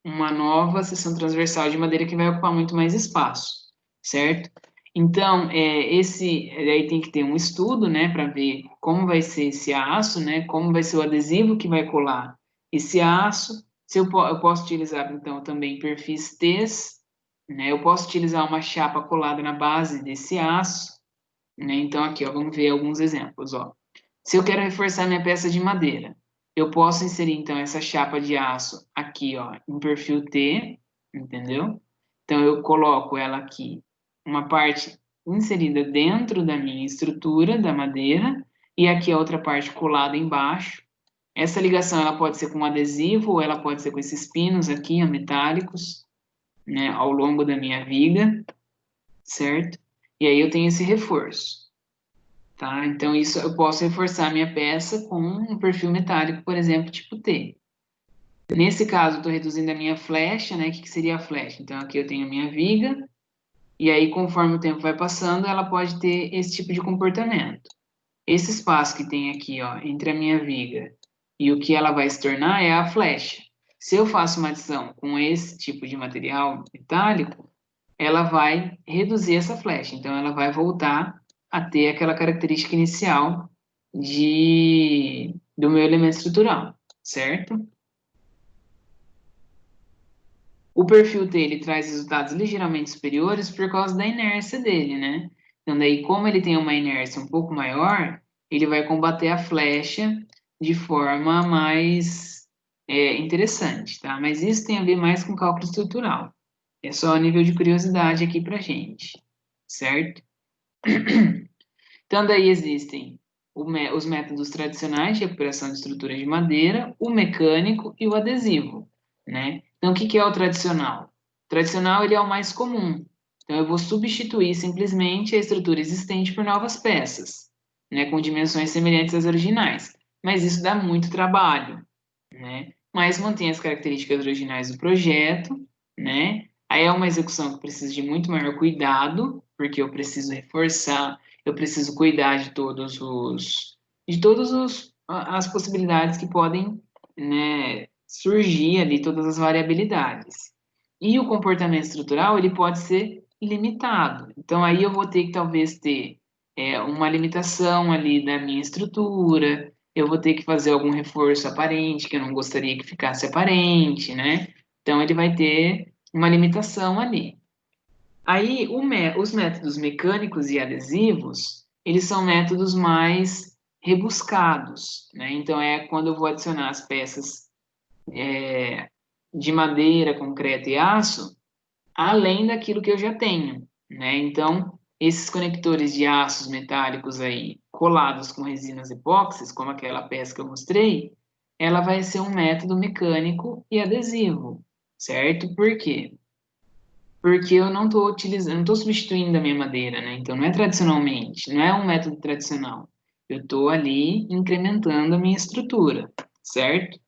uma nova seção transversal de madeira que vai ocupar muito mais espaço, certo? Então, aí tem que ter um estudo, né, para ver como vai ser esse aço, né, como vai ser o adesivo que vai colar esse aço. Se eu posso utilizar, então, também perfis T's, né, eu posso utilizar uma chapa colada na base desse aço, né, então aqui, ó, vamos ver alguns exemplos, ó. Se eu quero reforçar minha peça de madeira, eu posso inserir, então, essa chapa de aço aqui, ó, em perfil T, entendeu? Então, eu coloco ela aqui, uma parte inserida dentro da minha estrutura da madeira, e aqui a outra parte colada embaixo. Essa ligação, ela pode ser com adesivo, ou ela pode ser com esses pinos aqui, ó, metálicos, né, ao longo da minha viga, certo? E aí eu tenho esse reforço. Tá? Então, isso eu posso reforçar a minha peça com um perfil metálico, por exemplo, tipo T. Nesse caso, eu estou reduzindo a minha flecha, né? O que seria a flecha? Então, aqui eu tenho a minha viga, e aí, conforme o tempo vai passando, ela pode ter esse tipo de comportamento. Esse espaço que tem aqui, ó, entre a minha viga e o que ela vai se tornar é a flecha. Se eu faço uma adição com esse tipo de material metálico, ela vai reduzir essa flecha. Então, ela vai voltar a ter aquela característica inicial do meu elemento estrutural, certo? O perfil dele traz resultados ligeiramente superiores por causa da inércia dele, né? Então, daí, como ele tem uma inércia um pouco maior, ele vai combater a flecha de forma mais interessante, tá? Mas isso tem a ver mais com cálculo estrutural. É só a nível de curiosidade aqui pra gente, certo? Então, daí existem os métodos tradicionais de recuperação de estrutura de madeira, o mecânico e o adesivo, né? Então, o que que é o tradicional? O tradicional, ele é o mais comum. Então, eu vou substituir simplesmente a estrutura existente por novas peças, né, com dimensões semelhantes às originais. Mas isso dá muito trabalho, né? Mas mantém as características originais do projeto, né? Aí é uma execução que precisa de muito maior cuidado, porque eu preciso reforçar, eu preciso cuidar de todos as possibilidades que podem, né, surgir ali, todas as variabilidades. E o comportamento estrutural, ele pode ser limitado. Então aí eu vou ter que talvez ter uma limitação ali da minha estrutura, eu vou ter que fazer algum reforço aparente, que eu não gostaria que ficasse aparente, né? Então, ele vai ter uma limitação ali. Aí, os métodos mecânicos e adesivos, eles são métodos mais rebuscados, né? Então, é quando eu vou adicionar as peças de madeira, concreto e aço, além daquilo que eu já tenho, né? Então, esses conectores de aços metálicos aí colados com resinas epóxis, como aquela peça que eu mostrei, ela vai ser um método mecânico e adesivo, certo? Por quê? Porque eu não estou utilizando, não estou substituindo a minha madeira, né? Então, não é tradicionalmente, não é um método tradicional. Eu estou ali incrementando a minha estrutura, certo?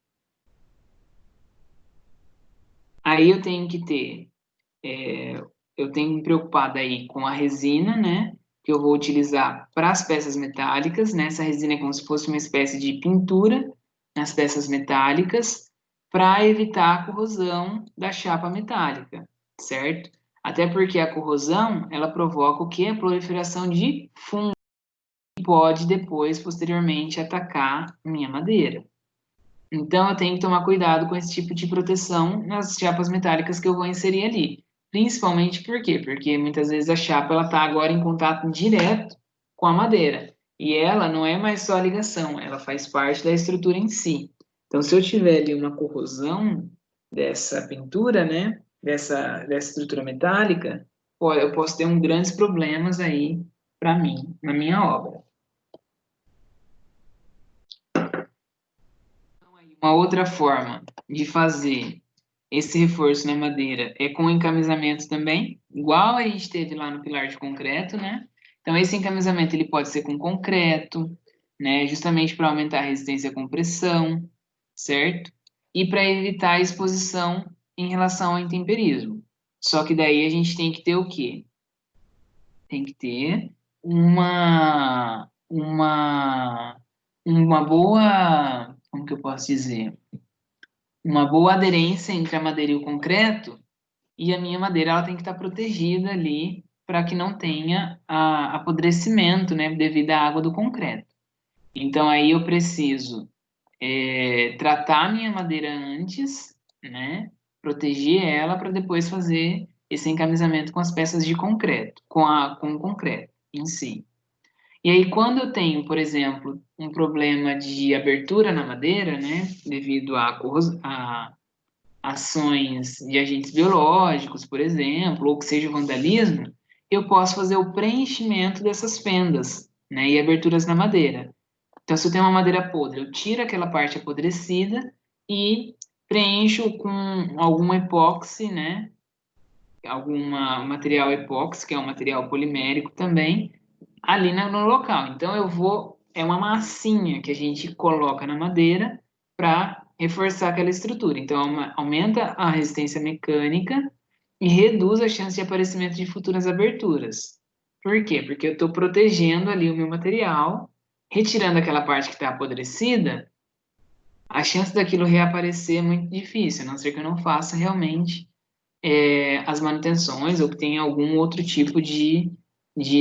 Aí eu tenho que ter eu tenho que me preocupar daí com a resina, né? Que eu vou utilizar para as peças metálicas, né? Essa resina é como se fosse uma espécie de pintura nas peças metálicas para evitar a corrosão da chapa metálica, certo? Até porque a corrosão, ela provoca o quê? A proliferação de fungo que pode depois, posteriormente, atacar minha madeira. Então, eu tenho que tomar cuidado com esse tipo de proteção nas chapas metálicas que eu vou inserir ali. Principalmente por quê? Porque muitas vezes a chapa ela está agora em contato direto com a madeira. E ela não é mais só a ligação, ela faz parte da estrutura em si. Então, se eu tiver ali uma corrosão dessa pintura, né, dessa estrutura metálica, pô, eu posso ter grandes problemas aí para mim, na minha obra. Uma outra forma de fazer esse reforço na madeira é com encamisamento também, igual a gente teve lá no pilar de concreto, né? Então, esse encaminhamento ele pode ser com concreto, né, justamente para aumentar a resistência à compressão, certo? E para evitar a exposição em relação ao intemperismo. Só que daí a gente tem que ter o quê? Tem que ter uma boa, como que eu posso dizer? Uma boa aderência entre a madeira e o concreto, e a minha madeira ela tem que estar protegida ali para que não tenha apodrecimento, né, devido à água do concreto. Então aí eu preciso tratar a minha madeira antes, né, proteger ela para depois fazer esse encamisamento com as peças de concreto, com o concreto em si. E aí, quando eu tenho, por exemplo, um problema de abertura na madeira, né, devido a ações de agentes biológicos, por exemplo, ou que seja o vandalismo, eu posso fazer o preenchimento dessas fendas, né, e aberturas na madeira. Então, se eu tenho uma madeira podre, eu tiro aquela parte apodrecida e preencho com algum epóxi, né, algum material epóxi, que é um material polimérico também, ali no local. Então é uma massinha que a gente coloca na madeira para reforçar aquela estrutura. Então aumenta a resistência mecânica e reduz a chance de aparecimento de futuras aberturas. Por quê? Porque eu estou protegendo ali o meu material, retirando aquela parte que está apodrecida, a chance daquilo reaparecer é muito difícil, a não ser que eu não faça realmente as manutenções ou que tenha algum outro tipo de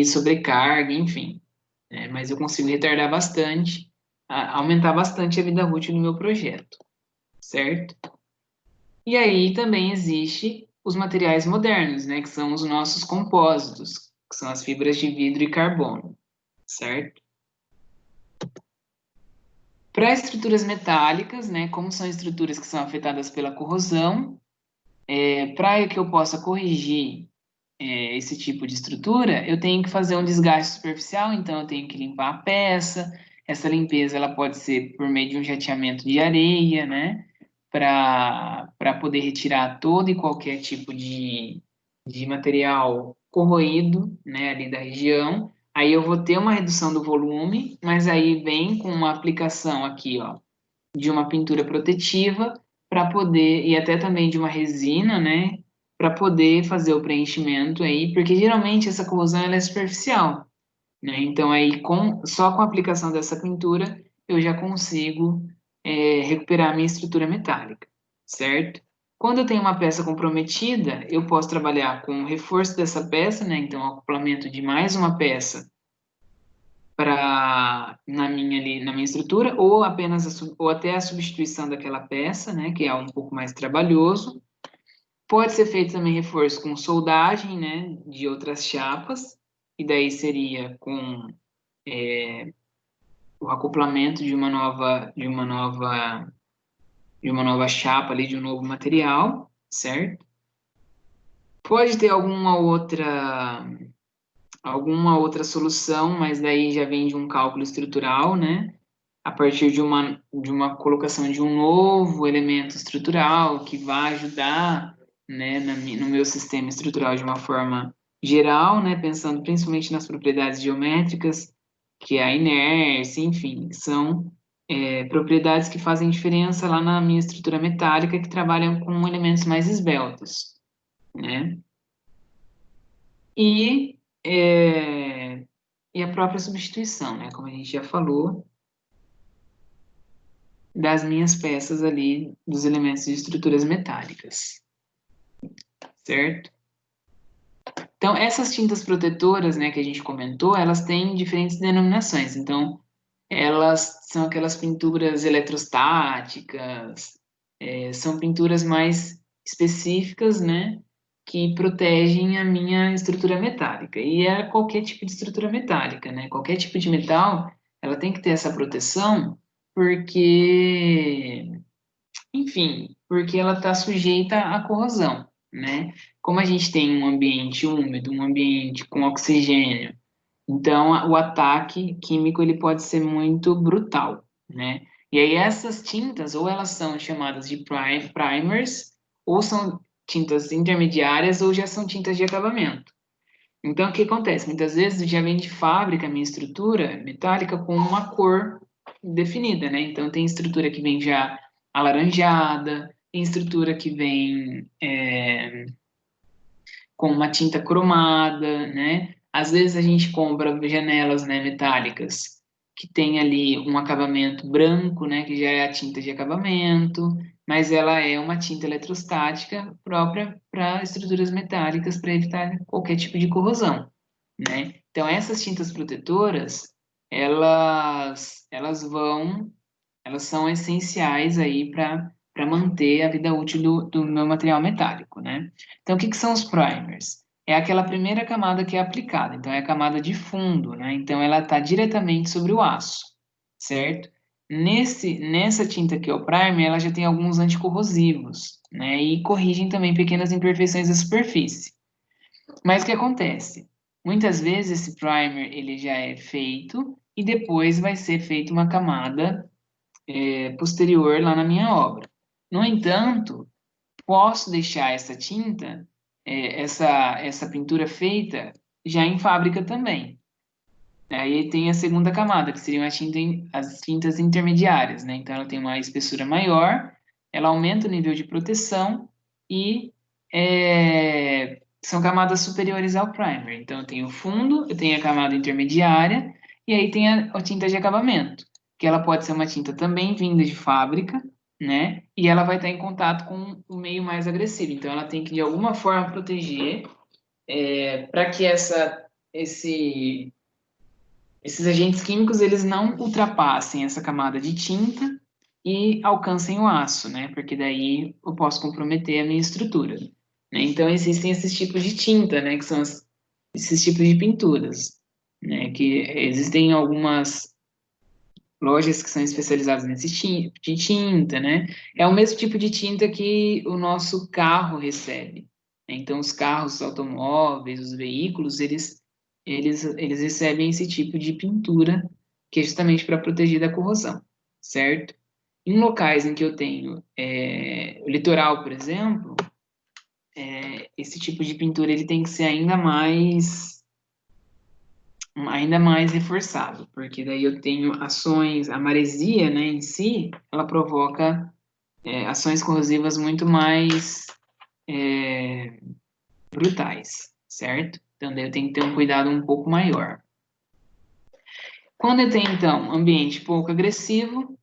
sobrecarga, enfim. Mas eu consigo retardar bastante, aumentar bastante a vida útil do meu projeto, certo? E aí também existe os materiais modernos, né, que são os nossos compósitos, que são as fibras de vidro e carbono, certo? Para estruturas metálicas, né, como são estruturas que são afetadas pela corrosão, para que eu possa corrigir esse tipo de estrutura, eu tenho que fazer um desgaste superficial, então eu tenho que limpar a peça. Essa limpeza ela pode ser por meio de um jateamento de areia, né? Para poder retirar todo e qualquer tipo de material corroído, né, ali da região. Aí eu vou ter uma redução do volume, mas aí vem com uma aplicação aqui, ó, de uma pintura protetiva para poder, e até também de uma resina, né, para poder fazer o preenchimento aí, porque geralmente essa corrosão ela é superficial, né? Então aí só com a aplicação dessa pintura eu já consigo recuperar a minha estrutura metálica, certo? Quando eu tenho uma peça comprometida, eu posso trabalhar com o reforço dessa peça, né? Então, o acoplamento de mais uma peça na minha estrutura, ou apenas ou até a substituição daquela peça, né, que é um pouco mais trabalhoso. Pode ser feito também reforço com soldagem, né, de outras chapas, e daí seria com o acoplamento de uma nova chapa ali, de um novo material, certo? Pode ter alguma outra solução, mas daí já vem de um cálculo estrutural, né? A partir de uma colocação de um novo elemento estrutural que vai ajudar, né, no meu sistema estrutural de uma forma geral, né, pensando principalmente nas propriedades geométricas, que é a inércia, enfim, são propriedades que fazem diferença lá na minha estrutura metálica, que trabalham com elementos mais esbeltos, né? E, e a própria substituição, né, como a gente já falou, das minhas peças ali, dos elementos de estruturas metálicas, certo? Então, essas tintas protetoras, né, que a gente comentou, elas têm diferentes denominações. Então, elas são aquelas pinturas eletrostáticas, são pinturas mais específicas, né, que protegem a minha estrutura metálica. E é qualquer tipo de estrutura metálica, né? Qualquer tipo de metal, ela tem que ter essa proteção, porque enfim, porque ela está sujeita à corrosão, né? Como a gente tem um ambiente úmido, um ambiente com oxigênio, então o ataque químico ele pode ser muito brutal, né? E aí essas tintas, ou elas são chamadas de primers, ou são tintas intermediárias, ou já são tintas de acabamento. Então, o que acontece? Muitas vezes já vem de fábrica a minha estrutura metálica com uma cor definida, né? Então, tem estrutura que vem já alaranjada, tem estrutura que vem com uma tinta cromada, né? Às vezes a gente compra janelas, né, metálicas que tem ali um acabamento branco, né, que já é a tinta de acabamento, mas ela é uma tinta eletrostática própria para estruturas metálicas para evitar qualquer tipo de corrosão, né? Então essas tintas protetoras, elas são essenciais aí para manter a vida útil do meu material metálico, né? Então, o que são os primers? É aquela primeira camada que é aplicada, então é a camada de fundo, né? Então, ela está diretamente sobre o aço, certo? Nessa tinta que é o primer, ela já tem alguns anticorrosivos, né? E corrigem também pequenas imperfeições da superfície. Mas o que acontece? Muitas vezes esse primer ele já é feito e depois vai ser feita uma camada posterior lá na minha obra. No entanto, posso deixar essa tinta, essa pintura feita já em fábrica também. Aí tem a segunda camada, que seriam as tintas intermediárias, né? Então ela tem uma espessura maior, ela aumenta o nível de proteção e são camadas superiores ao primer. Então eu tenho o fundo, eu tenho a camada intermediária e aí tem a tinta de acabamento, que ela pode ser uma tinta também vinda de fábrica, né? E ela vai estar em contato com o meio mais agressivo. Então ela tem que de alguma forma proteger para que esses agentes químicos eles não ultrapassem essa camada de tinta e alcancem o aço, né? Porque daí eu posso comprometer a minha estrutura, né? Então existem esses tipos de tinta, né? Que são esses tipos de pinturas, né? Que existem algumas lojas que são especializadas nesse tipo de tinta, né? É o mesmo tipo de tinta que o nosso carro recebe, né? Então os carros, os automóveis, os veículos, eles recebem esse tipo de pintura que é justamente para proteger da corrosão, certo? Em locais em que eu tenho o litoral, por exemplo, esse tipo de pintura ele tem que ser ainda mais reforçado, porque daí eu tenho ações, a maresia, né, em si, ela provoca ações corrosivas muito mais é, brutais, certo? Então daí eu tenho que ter um cuidado um pouco maior. Quando eu tenho, então, ambiente pouco agressivo,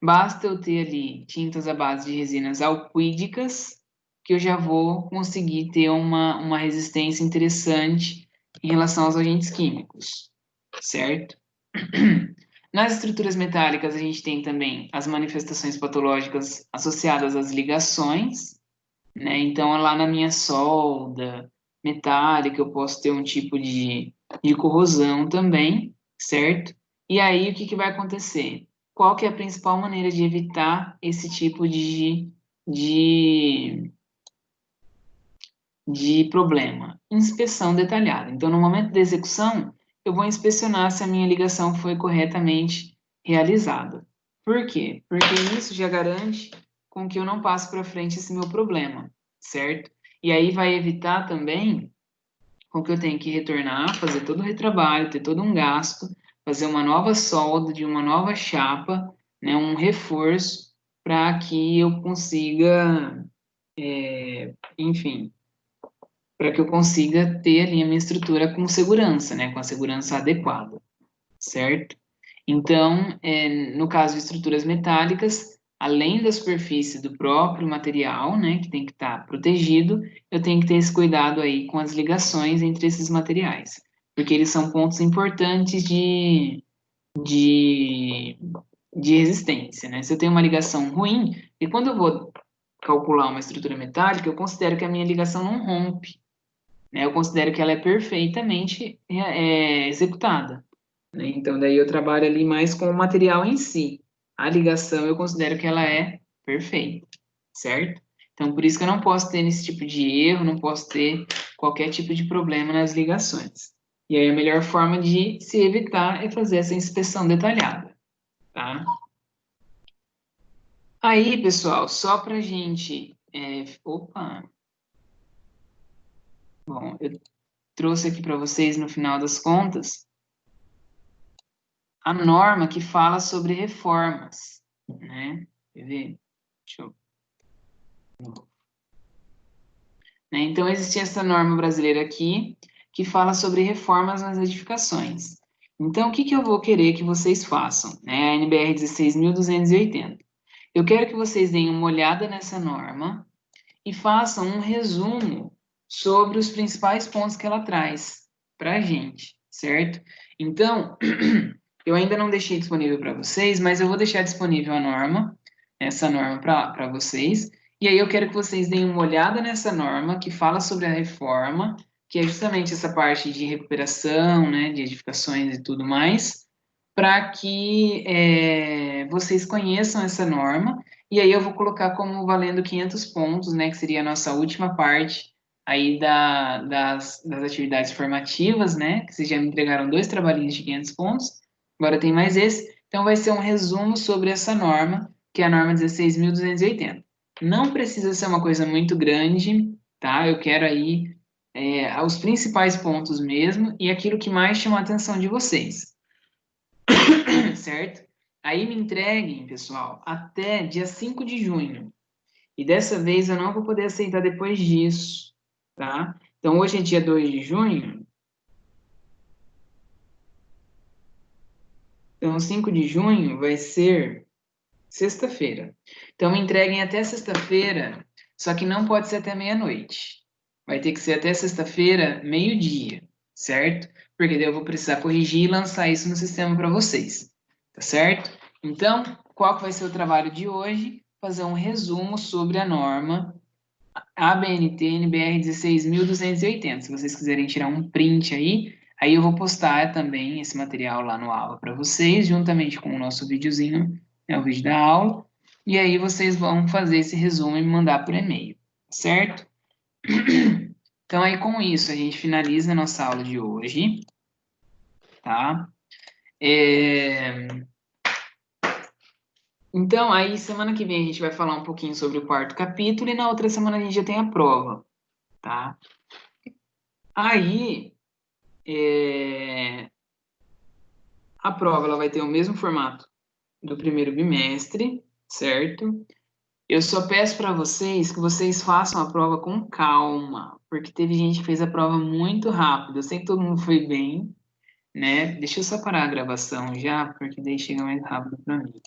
basta eu ter ali tintas à base de resinas alquídicas, que eu já vou conseguir ter uma resistência interessante em relação aos agentes químicos, certo? Nas estruturas metálicas, a gente tem também as manifestações patológicas associadas às ligações, né? Então, lá na minha solda metálica, eu posso ter um tipo de corrosão também, certo? E aí, o que que vai acontecer? Qual que é a principal maneira de evitar esse tipo de, de problema? Inspeção detalhada. Então, no momento da execução, eu vou inspecionar se a minha ligação foi corretamente realizada. Por quê? Porque isso já garante com que eu não passe para frente esse meu problema, certo? E aí vai evitar também com que eu tenha que retornar, fazer todo o retrabalho, ter todo um gasto, fazer uma nova solda de uma nova chapa, né, um reforço para que eu consiga, enfim, para que eu consiga ter ali a minha estrutura com segurança, né, com a segurança adequada, certo? Então, no caso de estruturas metálicas, além da superfície do próprio material, né, que tem que estar protegido, eu tenho que ter esse cuidado aí com as ligações entre esses materiais, porque eles são pontos importantes de, de resistência, né? Se eu tenho uma ligação ruim, e quando eu vou calcular uma estrutura metálica, eu considero que a minha ligação não rompe, né? Eu considero que ela é perfeitamente executada, né? Então, daí eu trabalho ali mais com o material em si. A ligação eu considero que ela é perfeita, certo? Então, por isso que eu não posso ter esse tipo de erro, não posso ter qualquer tipo de problema nas ligações. E aí a melhor forma de se evitar é fazer essa inspeção detalhada, tá? Aí, pessoal, só pra gente... opa! Bom, eu trouxe aqui para vocês, no final das contas, a norma que fala sobre reformas, né? Quer ver? Deixa eu... Né? Então, existe essa norma brasileira aqui, que fala sobre reformas nas edificações. Então, o que que eu vou querer que vocês façam? Né? A NBR 16.280. Eu quero que vocês deem uma olhada nessa norma e façam um resumo sobre os principais pontos que ela traz para a gente, certo? Então, eu ainda não deixei disponível para vocês, mas eu vou deixar disponível a norma, essa norma para vocês. E aí eu quero que vocês deem uma olhada nessa norma que fala sobre a reforma, que é justamente essa parte de recuperação, né, de edificações e tudo mais, para que vocês conheçam essa norma. E aí eu vou colocar como valendo 500 pontos, né, que seria a nossa última parte aí das atividades formativas, né, que vocês já me entregaram 2 trabalhinhos de 500 pontos, agora tem mais esse. Então vai ser um resumo sobre essa norma, que é a norma 16.280. Não precisa ser uma coisa muito grande, tá? Eu quero aí os principais pontos mesmo e aquilo que mais chama a atenção de vocês, certo? Aí me entreguem, pessoal, até dia 5 de junho. E dessa vez eu não vou poder aceitar depois disso, tá? Então hoje é dia 2 de junho. Então 5 de junho vai ser sexta-feira. Então me entreguem até sexta-feira, só que não pode ser até meia-noite. Vai ter que ser até sexta-feira, meio-dia, certo? Porque daí eu vou precisar corrigir e lançar isso no sistema para vocês, tá certo? Então, qual que vai ser o trabalho de hoje? Fazer um resumo sobre a norma ABNT NBR 16.280. Se vocês quiserem tirar um print aí eu vou postar também esse material lá no aula para vocês, juntamente com o nosso videozinho, né, o vídeo da aula. E aí vocês vão fazer esse resumo e me mandar por e-mail, certo? Então aí com isso a gente finaliza a nossa aula de hoje, tá? Então aí semana que vem a gente vai falar um pouquinho sobre o quarto capítulo e na outra semana a gente já tem a prova, tá? Aí a prova ela vai ter o mesmo formato do primeiro bimestre, certo? Eu só peço para vocês que vocês façam a prova com calma, porque teve gente que fez a prova muito rápido. Eu sei que todo mundo foi bem, né? Deixa eu só parar a gravação já, porque daí chega mais rápido para mim.